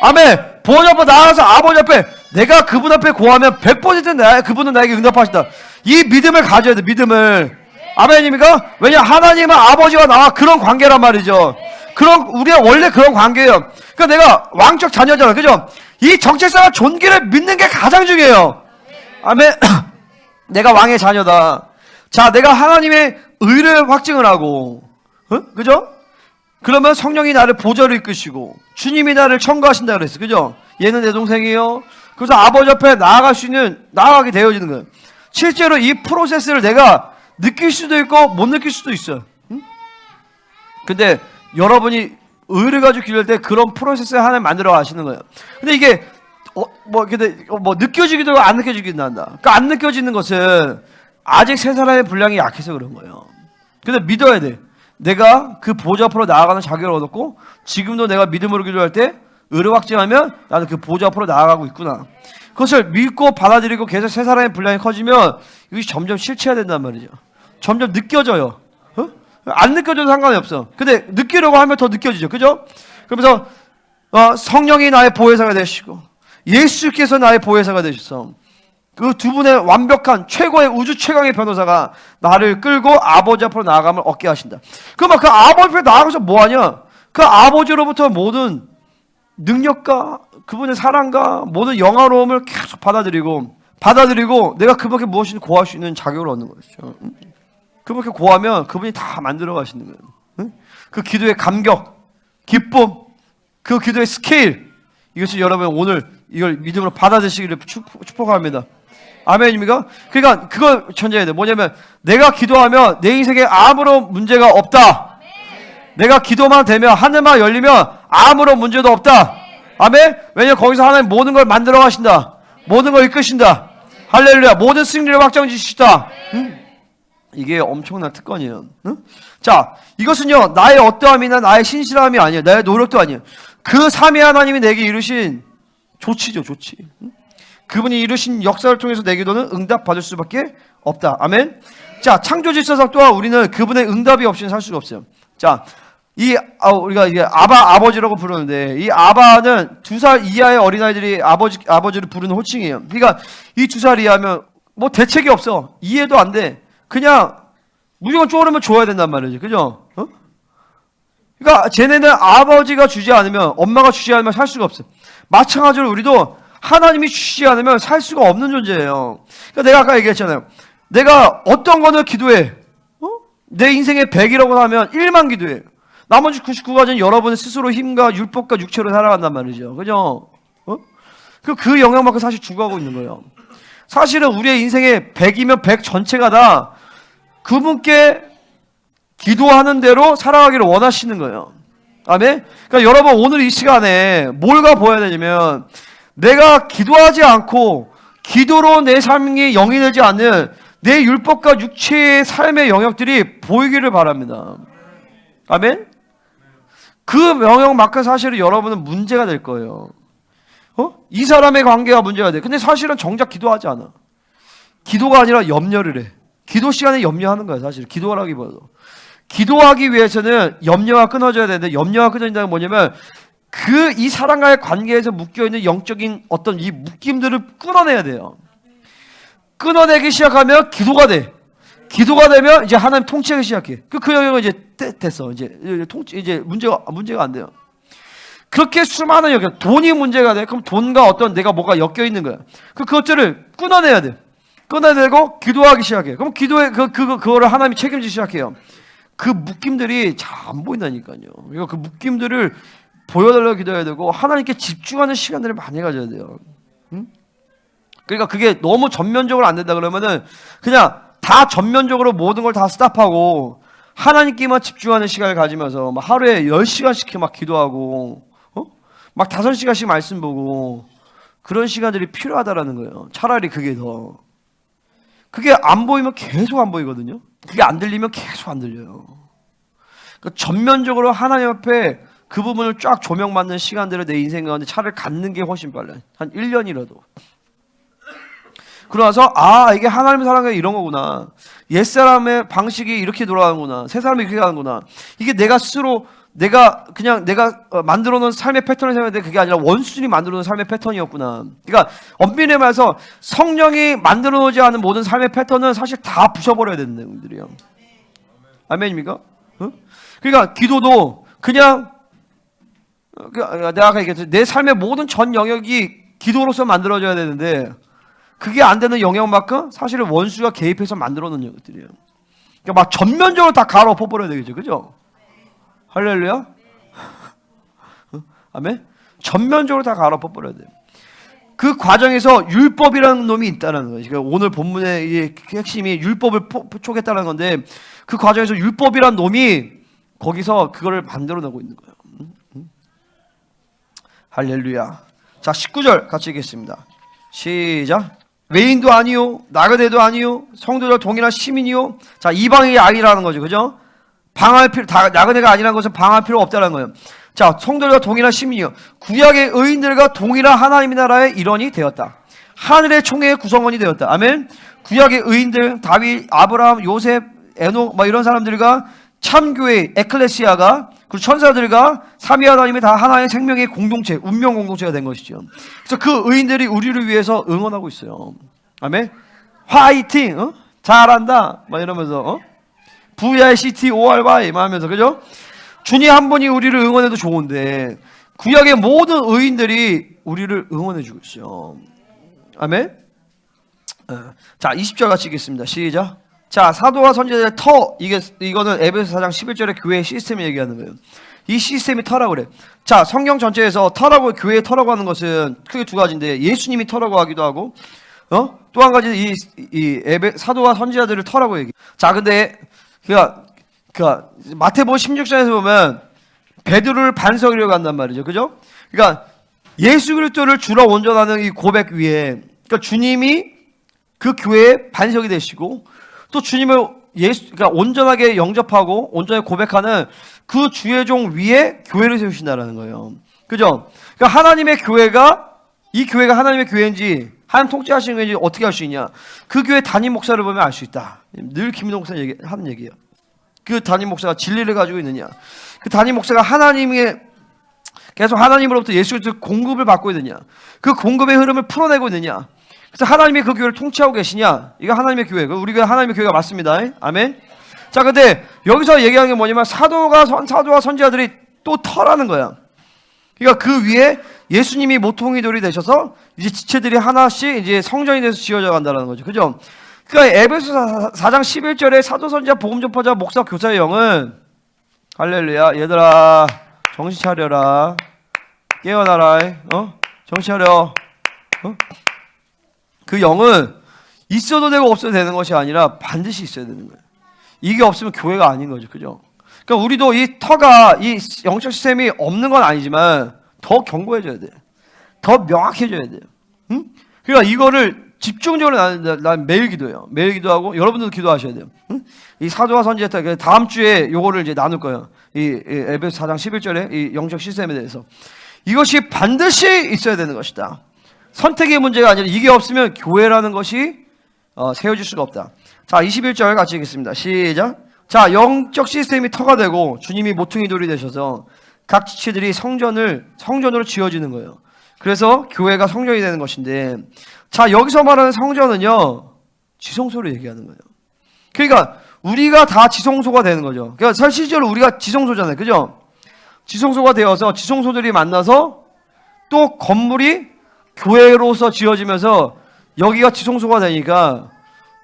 아멘. 보좌 앞에 나가서 아버지 앞에 내가 그분 앞에 고하면 100% 그분은 나에게 응답하신다. 이 믿음을 가져야 돼. 믿음을. 아멘입니까? 왜냐 하나님은 아버지와 나와 그런 관계란 말이죠. 그런 우리가 원래 그런 관계예요. 그러니까 내가 왕적 자녀잖아. 그죠? 이 정체성과 존귀를 믿는 게 가장 중요해요. 아멘. 내가 왕의 자녀다. 자, 내가 하나님의 의를 확증을 하고, 그죠? 그러면 성령이 나를 보좌로 이끄시고 주님이 나를 청구하신다 그랬어. 그죠? 얘는 내 동생이에요. 그래서 아버지 앞에 나아가게 되어지는 거예요. 실제로 이 프로세스를 내가 느낄 수도 있고 못 느낄 수도 있어요. 근데 여러분이 의를 가지고 기도할 때 그런 프로세스를 하나님 만들어 가시는 거예요. 근데 이게 느껴지기도 하고 안 느껴지기도 한다. 그러니까 안 느껴지는 것은 아직 세 사람의 분량이 약해서 그런 거예요. 근데 믿어야 돼. 내가 그 보좌 앞으로 나아가는 자격을 얻었고 지금도 내가 믿음으로 기도할 때 의를 확증하면 나는 그 보좌 앞으로 나아가고 있구나. 그것을 믿고 받아들이고 계속 세 사람의 분량이 커지면 이것이 점점 실체가 된단 말이죠. 점점 느껴져요. 안 느껴져도 상관이 없어. 근데 느끼려고 하면 더 느껴지죠. 그죠? 그러면서 성령이 나의 보혜사가 되시고 예수께서 나의 보혜사가 되셔서 그 두 분의 완벽한 최고의 우주 최강의 변호사가 나를 끌고 아버지 앞으로 나아감을 얻게 하신다. 그러면 그 아버지 앞에 나아가서 뭐하냐? 그 아버지로부터 모든 능력과 그분의 사랑과 모든 영화로움을 계속 받아들이고 내가 그분께 무엇이든 고할 수 있는 자격을 얻는 것이죠. 그분께 고하면 그분이 다 만들어 가시는 거예요. 그 기도의 감격, 기쁨, 그 기도의 스케일, 이것을 여러분 오늘 이걸 믿음으로 받아들이시기를 축복합니다. 아멘입니까? 그러니까 그걸 전제해야 돼. 뭐냐면 내가 기도하면 내 인생에 아무런 문제가 없다. 내가 기도만 되면 하늘만 열리면 아무런 문제도 없다. 아멘? 왜냐면 거기서 하나님 모든 걸 만들어 가신다. 모든 걸 이끄신다. 할렐루야. 모든 승리를 확정 지시다. 이게 엄청난 특권이에요. 자, 이것은요 나의 어떠함이나 나의 신실함이 아니에요. 나의 노력도 아니에요. 그 삼위 하나님이 내게 이루신 조치죠. 조치. 그분이 이루신 역사를 통해서 내 기도는 응답받을 수밖에 없다. 아멘. 자, 창조 질서상 또한 우리는 그분의 응답이 없이는 살 수가 없어요. 자, 우리가 이게 아버지라고 부르는데 이 아바는 2살 이하의 어린아이들이 아버지를 부르는 호칭이에요. 그러니까 이 2살 이하면 뭐 대책이 없어. 이해도 안 돼. 그냥 무조건 쪼르면 줘야 된단 말이지. 그죠? 그러니까 쟤네는 아버지가 주지 않으면 엄마가 주지 않으면 살 수가 없어. 마찬가지로 우리도 하나님이 주시지 않으면 살 수가 없는 존재예요. 그러니까 내가 아까 얘기했잖아요. 내가 어떤 거는 기도해. 내 인생의 100이라고 하면 1만 기도해. 나머지 99가지는 여러분 스스로 힘과 율법과 육체로 살아간단 말이죠. 그죠? 그 영향만큼 사실 죽어가고 있는 거예요. 사실은 우리의 인생의 100이면 100 전체가 다 그분께 기도하는 대로 살아가기를 원하시는 거예요. 아멘? 그러니까 여러분 오늘 이 시간에 뭘가 보여야 되냐면 내가 기도하지 않고 기도로 내 삶이 영이 되지 않는 내 율법과 육체의 삶의 영역들이 보이기를 바랍니다. 아멘? 그 영역만큼 사실은 여러분은 문제가 될 거예요. 이 사람의 관계가 문제가 돼. 근데 사실은 정작 기도하지 않아. 기도가 아니라 염려를 해. 기도 시간에 염려하는 거야. 사실 기도하기보다도. 기도하기 위해서는 염려가 끊어져야 되는데 염려가 끊어진다는 건 뭐냐면 이 사람과의 관계에서 묶여있는 영적인 어떤 이 묶임들을 끊어내야 돼요. 끊어내기 시작하면 기도가 돼. 기도가 되면 이제 하나님 통치하기 시작해. 그 영역은 이제 됐어. 이제 문제가 안 돼요. 그렇게 수많은 영역, 돈이 문제가 돼. 그럼 돈과 어떤 내가 뭐가 엮여 있는 거야. 그것들을 끊어내야 돼. 끊어내고 기도하기 시작해. 그럼 그거를 하나님이 책임지기 시작해요. 그 묶임들이 잘 안 보인다니까요. 그러니까 그 묶임들을 보여달라고 기도해야 되고 하나님께 집중하는 시간들을 많이 가져야 돼요. 그러니까 그게 너무 전면적으로 안 된다 그러면은 그냥 다 전면적으로 모든 걸 다 스탑하고 하나님께만 집중하는 시간을 가지면서 막 하루에 10시간씩 막 기도하고 막 5시간씩 말씀 보고 그런 시간들이 필요하다라는 거예요. 차라리 그게 안 보이면 계속 안 보이거든요. 그게 안 들리면 계속 안 들려요. 그러니까 전면적으로 하나님 앞에 그 부분을 쫙 조명받는 시간들을 내 인생 가운데 차를 갖는 게 훨씬 빨라요. 한 1년이라도. 그러나서 이게 하나님의 사랑이 이런 거구나. 옛사람의 방식이 이렇게 돌아가는구나. 새사람이 이렇게 가는구나. 이게 내가 스스로 내가 만들어 놓은 삶의 패턴을 생각했는데 그게 아니라 원수들이 만들어 놓은 삶의 패턴이었구나. 그러니까 엄밀히 말해서 성령이 만들어 놓지 않은 모든 삶의 패턴은 사실 다 부셔버려야 되는 내용들이에요. 아멘입니까? 어? 그러니까 기도도 그냥 내가 아까 얘기했듯이 내 삶의 모든 전 영역이 기도로서 만들어져야 되는데 그게 안 되는 영역만큼 사실은 원수가 개입해서 만들어 놓은 것들이에요. 그러니까 막 전면적으로 다 갈아엎어버려야 되겠죠. 그죠? 할렐루야? 아멘? 전면적으로 다 갈아엎어버려야 돼요. 그 과정에서 율법이라는 놈이 있다는 거예요. 그러니까 오늘 본문의 핵심이 율법을 포촉했다는 건데 그 과정에서 율법이라는 놈이 거기서 그거를 만들어내고 있는 거예요. 할렐루야. 자, 19절 같이 읽겠습니다. 시작. 외인도 아니요, 나그네도 아니요, 성도들 동일한 시민이요. 자, 이방인이 아니라는 거죠, 그죠? 나그네가 아니라는 것은 방할 필요 없다는 거예요. 자, 성도들과 동일한 시민이요, 구약의 의인들과 동일한 하나님의 나라의 일원이 되었다. 하늘의 총회의 구성원이 되었다. 아멘. 구약의 의인들, 다윗, 아브라함, 요셉, 에녹, 이런 사람들과 참교회, 에클레시아가 그리고 천사들과 삼위 하나님이 다 하나의 생명의 공동체, 운명 공동체가 된 것이죠. 그래서 그 의인들이 우리를 위해서 응원하고 있어요. 아멘. 화이팅, 잘한다, 이러면서 VICTORY 하면서, 그죠? 주님 한 분이 우리를 응원해도 좋은데 구약의 모든 의인들이 우리를 응원해주고 있어요. 아멘. 자, 20절 같이 읽겠습니다. 시작. 자, 사도와 선지자들의 터, 이거는 에베소 4장 11절의 교회의 시스템을 얘기하는 거예요. 이 시스템이 터라고 그래. 자, 성경 전체에서 터라고, 교회의 터라고 하는 것은 크게 두 가지인데 예수님이 터라고 하기도 하고 또 한 가지는 사도와 선지자들을 터라고 얘기해. 자, 근데 마태복음 16장에서 보면 베드로를 반석이라고 한단 말이죠. 그죠? 그러니까 예수 그리스도를 주로 온전하는 이 고백 위에, 그러니까 주님이 그 교회의 반석이 되시고 또 주님을 그러니까 온전하게 영접하고 온전하게 고백하는 그 주의 종 위에 교회를 세우신다라는 거예요. 그죠? 그러니까 하나님의 교회가, 이 교회가 하나님의 교회인지 하나님 통치하시는 교회인지 어떻게 알 수 있냐? 그 교회 담임 목사를 보면 알 수 있다. 늘 김인호 목사 하는 얘기예요. 그 담임 목사가 진리를 가지고 있느냐? 그 담임 목사가 계속 하나님으로부터 예수 그리스도 공급을 받고 있느냐? 그 공급의 흐름을 풀어내고 있느냐? 그래서 하나님이 그 교회를 통치하고 계시냐? 이거 하나님의 교회. 우리가 하나님의 교회가 맞습니다. 아멘. 자, 근데 여기서 얘기하는 게 뭐냐면 사도와 선지자들이 또 터라는 거야. 그러니까 그 위에 예수님이 모퉁이돌이 되셔서 이제 지체들이 하나씩 이제 성전이 돼서 지어져 간다는 거죠. 그죠? 그러니까 에베소 4장 11절에 사도 선지자 복음 전파자 목사 교사의 영은 할렐루야. 얘들아 정신 차려라. 깨어나라. 정신 차려. 그 영은 있어도 되고 없어도 되는 것이 아니라 반드시 있어야 되는 거예요. 이게 없으면 교회가 아닌 거죠. 그죠? 그러니까 우리도 이 터가, 이 영적 시스템이 없는 건 아니지만 더 견고해져야 돼요. 더 명확해져야 돼요. 응? 그러니까 이거를 집중적으로 난 매일 기도해요. 매일 기도하고 여러분들도 기도하셔야 돼요. 응? 이 사도와 선지자 다음 주에 요거를 이제 나눌 거예요. 이 에베소 4장 11절에 이 영적 시스템에 대해서. 이것이 반드시 있어야 되는 것이다. 선택의 문제가 아니라 이게 없으면 교회라는 것이 세워질 수가 없다. 자, 21절 같이 읽겠습니다. 시작. 자, 영적 시스템이 터가 되고 주님이 모퉁이 돌이 되셔서 각 지체들이 성전으로 지어지는 거예요. 그래서 교회가 성전이 되는 것인데, 자, 여기서 말하는 성전은요 지성소를 얘기하는 거예요. 그러니까 우리가 다 지성소가 되는 거죠. 그러니까 실제로 우리가 지성소잖아요. 그죠? 지성소가 되어서 지성소들이 만나서 또 건물이 교회로서 지어지면서 여기가 지성소가 되니까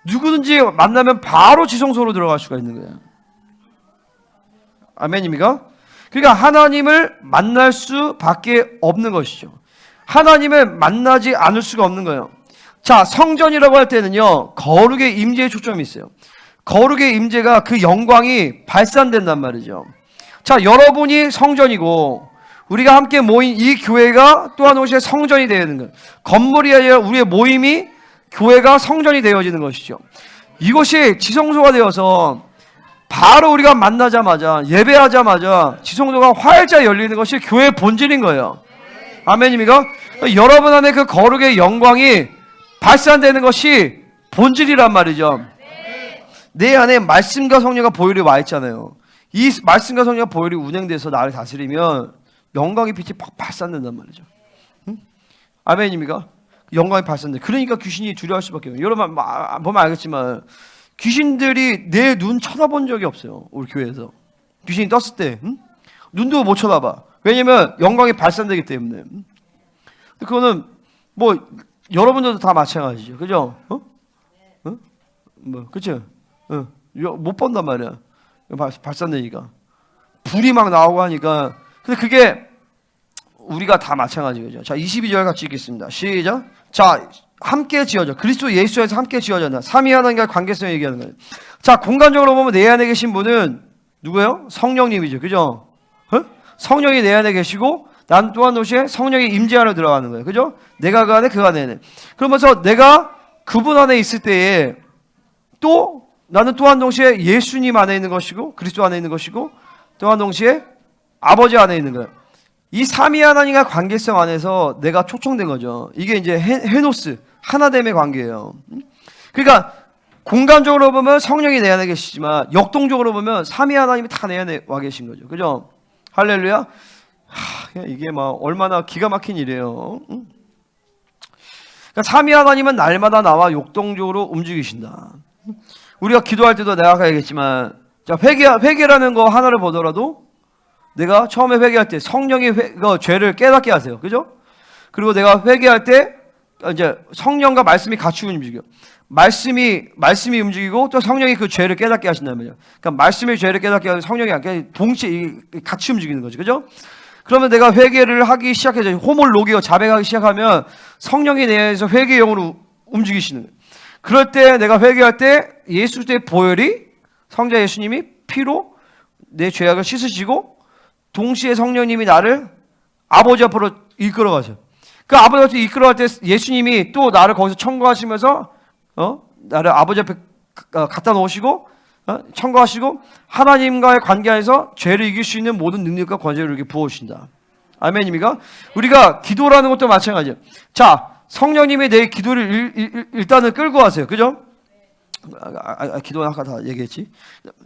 누구든지 만나면 바로 지성소로 들어갈 수가 있는 거예요. 아멘입니까? 그러니까 하나님을 만날 수밖에 없는 것이죠. 하나님을 만나지 않을 수가 없는 거예요. 자, 성전이라고 할 때는요 거룩의 임재에 초점이 있어요. 거룩의 임재가 그 영광이 발산된단 말이죠. 자, 여러분이 성전이고 우리가 함께 모인 이 교회가 또한 혹시 성전이 되는 거예요. 건물이 아니라 우리의 모임이 교회가 성전이 되어지는 것이죠. 이것이 지성소가 되어서 바로 우리가 만나자마자 예배하자마자 지성소가 활짝 열리는 것이 교회의 본질인 거예요. 아멘입니까? 여러분 안에 그 거룩의 영광이 발산되는 것이 본질이란 말이죠. 내 안에 말씀과 성령과 보혈이 와 있잖아요. 이 말씀과 성령과 보혈이 운행돼서 나를 다스리면 영광의 빛이 팍 발산된단 말이죠. 응? 아멘입니까? 영광이 발산돼. 그러니까 귀신이 두려워할 수밖에 없어요. 여러분 보면 알겠지만 귀신들이 내 눈 쳐다본 적이 없어요. 우리 교회에서 귀신이 떴을 때 눈도 못 쳐다봐. 왜냐면 영광이 발산되기 때문에. 그거는 뭐 여러분들도 다 마찬가지죠. 그죠? 뭐 그쵸? 못 본단 말이야. 발산되니까 불이 막 나오고 하니까. 근데 그게 우리가 다 마찬가지죠. 자, 22절 같이 읽겠습니다. 시작. 자, 함께 지어져. 그리스도 예수에서 함께 지어졌나. 삼위 하나님과의 관계성을 얘기하는 거예요. 자, 공간적으로 보면 내 안에 계신 분은 누구예요? 성령님이죠. 그죠? 성령이 내 안에 계시고 난 또한 동시에 성령의 임재 안에 들어가는 거예요. 그죠? 내가 그 안에 그 안에. 그러면서 내가 그분 안에 있을 때에 또 나는 또한 동시에 예수님 안에 있는 것이고 그리스도 안에 있는 것이고 또한 동시에 아버지 안에 있는 거예요. 이 삼위 하나님과 관계성 안에서 내가 초청된 거죠. 이게 이제 헤노스, 하나됨의 관계예요. 그러니까 공간적으로 보면 성령이 내 안에 계시지만 역동적으로 보면 삼위 하나님이 다 내 안에 와 계신 거죠. 그죠? 할렐루야. 이게 막 얼마나 기가 막힌 일이에요. 그러니까 삼위 하나님은 날마다 나와 역동적으로 움직이신다. 우리가 기도할 때도 내가 아까 얘기했지만, 자, 회개라는 거 하나를 보더라도 내가 처음에 회개할 때 성령이 죄를 깨닫게 하세요. 그죠? 그리고 내가 회개할 때 이제 성령과 말씀이 같이 움직여. 말씀이 움직이고 또 성령이 그 죄를 깨닫게 하신단 말이에요. 그러니까 말씀이 죄를 깨닫게 하고 성령이 동시에 같이 움직이는 거죠. 그죠? 그러면 내가 회개를 하기 시작해서 호몰로기어 자백하기 시작하면 성령이 내 안에서 회개의 영으로 움직이시는 거예요. 그럴 때 내가 회개할 때 예수의 보혈이 성자 예수님이 피로 내 죄악을 씻으시고 동시에 성령님이 나를 아버지 앞으로 이끌어 가세요. 그 아버지 앞으로 이끌어갈 때 예수님이 또 나를 거기서 청구하시면서 나를 아버지 앞에 갖다 놓으시고 청구하시고 하나님과의 관계 안에서 죄를 이길 수 있는 모든 능력과 권세를 이렇게 부어주신다. 아멘입니까? 우리가 기도라는 것도 마찬가지예요. 자, 성령님이 내 기도를 일단은 끌고 가세요. 그죠? 기도는 아까 다 얘기했지.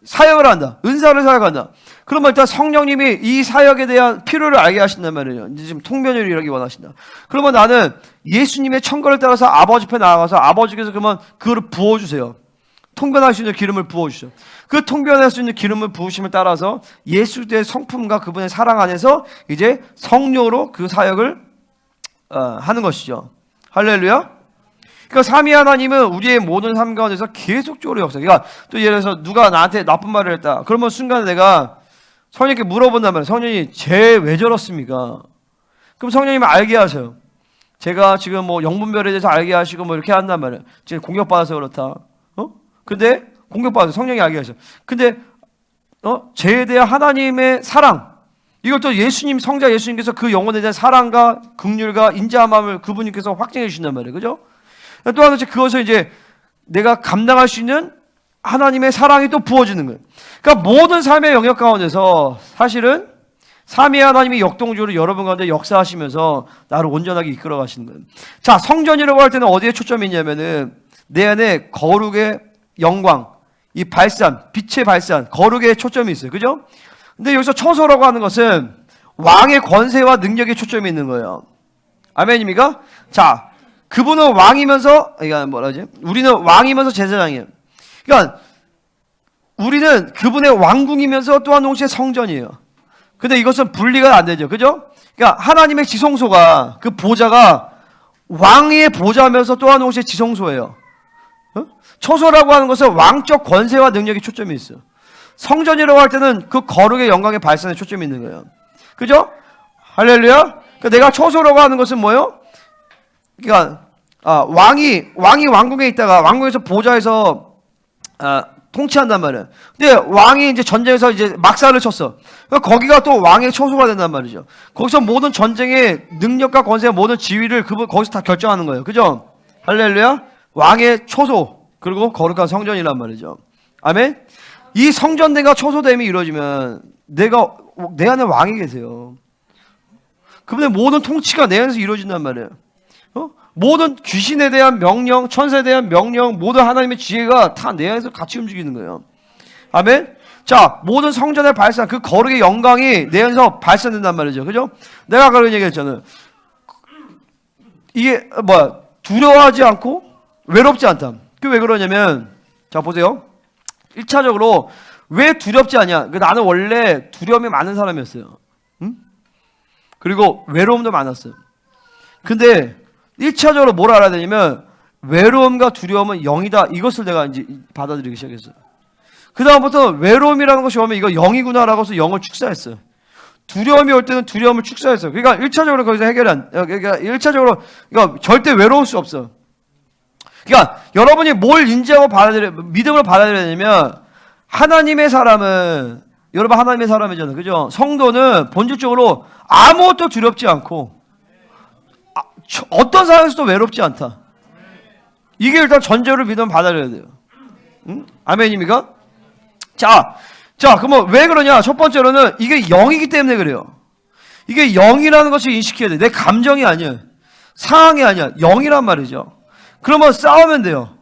사역을 한다. 은사를 사역한다. 그러면 일단 성령님이 이 사역에 대한 필요를 알게 하신단 말이에요. 이제 지금 통변을 이루기 원하신다. 그러면 나는 예수님의 청거를 따라서 아버지 앞에 나아가서 아버지께서 그러면 그거를 부어주세요. 통변할 수 있는 기름을 부어주세요. 그 통변할 수 있는 기름을 부으심을 따라서 예수의 성품과 그분의 사랑 안에서 이제 성령으로 그 사역을 하는 것이죠. 할렐루야. 그러니까 삼위 하나님은 우리의 모든 삶 가운데서 계속적으로 역사. 그러니까 또 예를 들어서 누가 나한테 나쁜 말을 했다. 그러면 순간에 내가 성령님께 물어본단 말이에요. 성령님, 쟤 왜 저렇습니까? 그럼 성령님은 알게 하세요. 제가 지금 뭐 영분별에 대해서 알게 하시고 뭐 이렇게 한단 말이에요. 지금 공격받아서 그렇다. 근데 공격받아서 성령이 알게 하셔. 근데 쟤에 대한 하나님의 사랑, 이걸 또 예수님, 성자 예수님께서 그 영혼에 대한 사랑과 긍휼과 인자함을 그분께서 확증해 주신단 말이에요. 그죠? 또 하나 그것을 이제 내가 감당할 수 있는 하나님의 사랑이 또 부어지는 거예요. 그러니까 모든 삶의 영역 가운데서 사실은 삼위 하나님이 역동적으로 여러분 가운데 역사하시면서 나를 온전하게 이끌어 가시는 거예요. 자, 성전이라고 할 때는 어디에 초점이 있냐면은 내 안에 거룩의 영광, 이 발산, 빛의 발산, 거룩의 초점이 있어요. 그죠? 근데 여기서 처소라고 하는 것은 왕의 권세와 능력에 초점이 있는 거예요. 아멘입니까? 자, 그분은 왕이면서, 이거 뭐라 하지? 우리는 왕이면서 제사장이에요. 그러니까 우리는 그분의 왕궁이면서 또한 동시에 성전이에요. 근데 이것은 분리가 안 되죠. 그죠? 그러니까 하나님의 지성소가, 그 보좌가 왕의 보좌면서 또한 동시에 지성소예요. 처소라고 하는 것은 왕적 권세와 능력에 초점이 있어요. 성전이라고 할 때는 그 거룩의 영광의 발산에 초점이 있는 거예요. 그죠? 할렐루야? 그러니까 내가 처소라고 하는 것은 뭐예요? 그러니까 왕이 왕궁에 있다가 왕궁에서 보좌에서 통치한단 말이에요. 근데 왕이 이제 전쟁에서 이제 막살을 쳤어. 그러니까 거기가 또 왕의 처소가 된단 말이죠. 거기서 모든 전쟁의 능력과 권세와 모든 지위를 그분 거기서 다 결정하는 거예요. 그죠? 할렐루야? 왕의 처소 그리고 거룩한 성전이란 말이죠. 아멘. 이 성전됨과 처소됨이 이루어지면 내 안에 왕이 계세요. 그분의 모든 통치가 내 안에서 이루어진단 말이에요. 모든 귀신에 대한 명령, 천사에 대한 명령, 모든 하나님의 지혜가 다 내 안에서 같이 움직이는 거예요. 아멘. 자, 모든 성전의 발산, 그 거룩의 영광이 내 안에서 발산된단 말이죠. 그죠? 내가 아까 그런 얘기 했잖아요. 이게 뭐야? 두려워하지 않고 외롭지 않다. 그게 왜 그러냐면, 자 보세요. 1차적으로 왜 두렵지 않냐? 나는 원래 두려움이 많은 사람이었어요. 응? 그리고 외로움도 많았어요. 근데 1차적으로 뭘 알아야 되냐면, 외로움과 두려움은 영이다. 이것을 내가 이제 받아들이기 시작했어요. 그 다음부터 외로움이라는 것이 오면 이거 영이구나라고 해서 영을 축사했어요. 두려움이 올 때는 두려움을 축사했어요. 그러니까 1차적으로 거기서 그러니까 1차적으로 그러니까 절대 외로울 수 없어. 그러니까 여러분이 뭘 인지하고 믿음을 받아들여야 되냐면, 하나님의 사람은, 여러분 하나님의 사람이잖아요. 그죠? 성도는 본질적으로 아무것도 두렵지 않고 어떤 상황에서도 외롭지 않다. 이게 일단 전제로 믿음을 받아들여야 돼요. 응? 아멘입니까? 자, 그러면 왜 그러냐? 첫 번째로는 이게 영이기 때문에 그래요. 이게 영이라는 것을 인식해야 돼. 내 감정이 아니야. 상황이 아니야. 영이란 말이죠. 그러면 싸우면 돼요.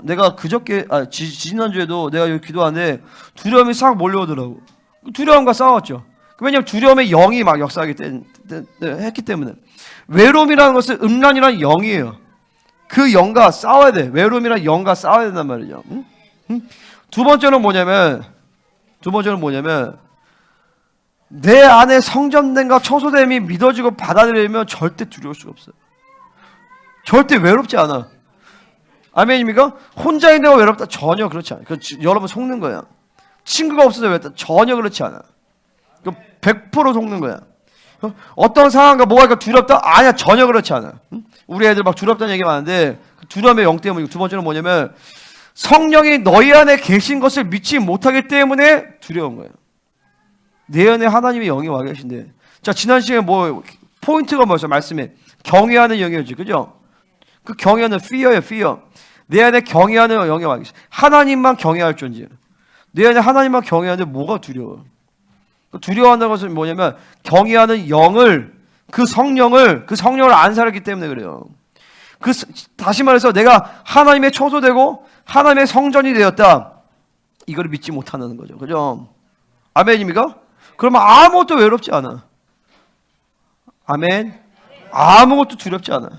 내가 그저께, 지난주에도 내가 여기 기도하는데 두려움이 싹 몰려오더라고. 두려움과 싸웠죠. 왜냐면 두려움의 영이 막 역사하기 했기 때문에. 외로움이라는 것은 음란이라는 영이에요. 그 영과 싸워야 돼. 외로움이라는 영과 싸워야 된단 말이죠. 응? 두 번째는 뭐냐면 내 안에 성전됨과 처소됨이 믿어지고 받아들이면 절대 두려울 수가 없어요. 절대 외롭지 않아. 아멘입니까? 혼자 있는 거 외롭다? 전혀 그렇지 않아요. 여러분 속는 거야. 친구가 없어서 외롭다? 전혀 그렇지 않아. 100% 속는 거야. 어떤 상황과 뭐가 두렵다? 아니야, 전혀 그렇지 않아. 우리 애들 막 두렵다는 얘기 많은데, 두려움의 영 때문에. 두 번째는 뭐냐면 성령이 너희 안에 계신 것을 믿지 못하기 때문에 두려운 거예요. 내 안에 하나님의 영이 와 계신데, 자 지난 시간에 뭐 포인트가 뭐였어요? 말씀에 경외하는 영이었지, 그죠? 그 경외하는 fear예요, fear. 내 안에 경외하는 영이 와 계시. 하나님만 경외할 존재. 내 안에 하나님만 경외하는데 뭐가 두려워? 두려워한다는 것은 뭐냐면 경외하는 영을, 그 성령을 안 살았기 때문에 그래요. 다시 말해서 내가 하나님의 처소되고 하나님의 성전이 되었다. 이걸 믿지 못한다는 거죠. 그죠? 아멘입니까? 그러면 아무것도 외롭지 않아. 아멘. 아무것도 두렵지 않아.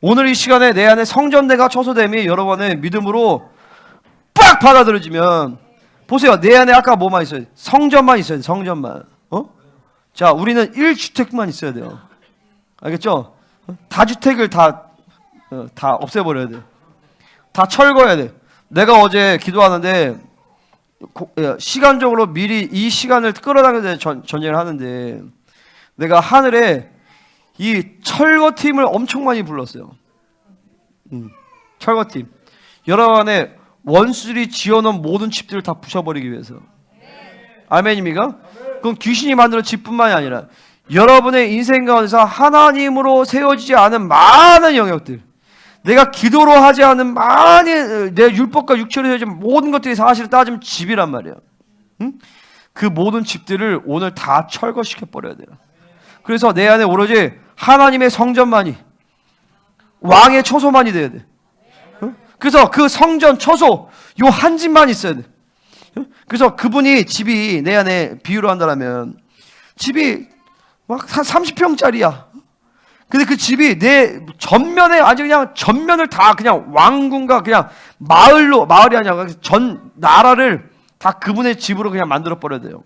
오늘 이 시간에 내 안에 성전대가 처소됨이 여러분의 믿음으로 빡 받아들여지면, 보세요. 내 안에 아까 뭐만 있어요? 성전만 있어야 돼. 성전만. 자, 우리는 1주택만 있어야 돼요. 알겠죠? 다주택을 다 없애버려야 돼. 다 철거해야 돼. 내가 어제 기도하는데 시간적으로 미리 이 시간을 끌어당겨서 전쟁을 하는데, 내가 하늘에 이 철거팀을 엄청 많이 불렀어요. 철거팀. 여러분 안에 원수들이 지어놓은 모든 집들을 다 부셔버리기 위해서. 아멘입니까? 그건 귀신이 만드는 집뿐만이 아니라 여러분의 인생 가운데서 하나님으로 세워지지 않은 많은 영역들, 내가 기도로 하지 않은 많은, 내 율법과 육체로 세워진 모든 것들이 사실 따지면 집이란 말이에요. 그 모든 집들을 오늘 다 철거시켜 버려야 돼요. 그래서 내 안에 오로지 하나님의 성전만이, 왕의 처소만이 돼야 돼. 그래서 그 성전, 처소 요 한 집만 있어야 돼. 그래서 그분이, 집이 내 안에 비유로 한다면 집이 막 한 30평짜리야. 근데 그 집이 내 전면에 아주 그냥 전면을 다 그냥 왕궁과 그냥 마을이 아니라 전 나라를 다 그분의 집으로 그냥 만들어 버려야 돼요.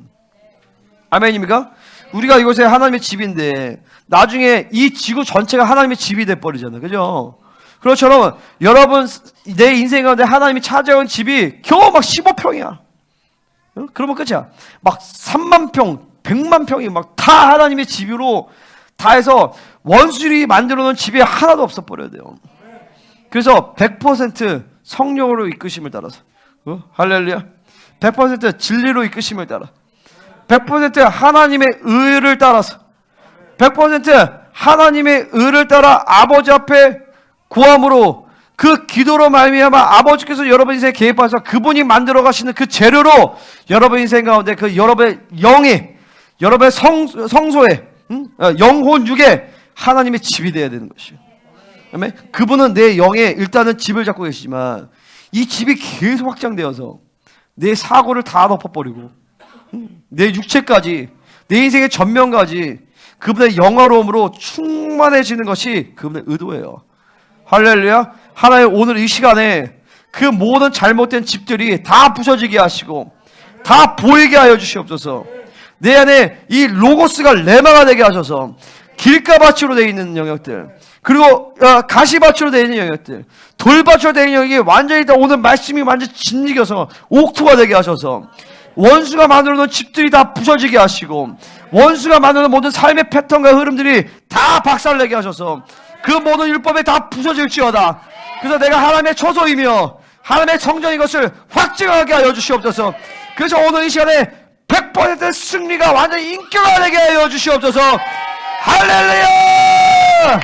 아멘입니까? 우리가 이곳에 하나님의 집인데 나중에 이 지구 전체가 하나님의 집이 돼 버리잖아요. 그죠? 그렇처럼 여러분 내 인생 가운데 하나님이 찾아온 집이 겨우 막 15평이야. 그러면 끝이야. 막 3만 평, 100만 평이 막 다 하나님의 집으로 다 해서 원수들이 만들어 놓은 집이 하나도 없어 버려야 돼요. 그래서 100% 성령으로 이끄심을 따라서, 할렐루야. 100% 진리로 이끄심을 따라, 100% 하나님의 의를 따라서, 100% 하나님의 의를 따라 아버지 앞에 구함으로, 그 기도로 말미암아 아버지께서 여러분 인생에 개입하셔서 그분이 만들어 가시는 그 재료로 여러분 인생 가운데 그 여러분의 영이, 여러분의 성소에, 영혼 육에 하나님의 집이 되어야 되는 것이에요. 아멘. 그분은 내 영에 일단은 집을 잡고 계시지만 이 집이 계속 확장되어서 내 사고를 다 덮어버리고 내 육체까지, 내 인생의 전면까지 그분의 영화로움으로 충만해지는 것이 그분의 의도예요. 할렐루야. 하나님 오늘 이 시간에 그 모든 잘못된 집들이 다 부서지게 하시고 다 보이게 하여 주시옵소서. 내 안에 이 로고스가 레마가 되게 하셔서 길가밭으로 되어 있는 영역들, 그리고 가시밭으로 되어 있는 영역들, 돌밭으로 되어 있는 영역이 완전히 다 오늘 말씀이 완전히 짓이겨서 옥토가 되게 하셔서 원수가 만들어 놓은 집들이 다 부서지게 하시고 원수가 만들어 놓은 모든 삶의 패턴과 흐름들이 다 박살내게 하셔서 그 모든 율법에 다 부서질지어다. 그래서 내가 하나님의 처소이며 하나님의 성전인 것을 확증하게 하여 주시옵소서. 그래서 오늘 이 시간에 100% 승리가 완전히 인격화되게 하여 주시옵소서. 할렐루야.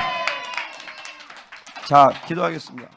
자, 기도하겠습니다.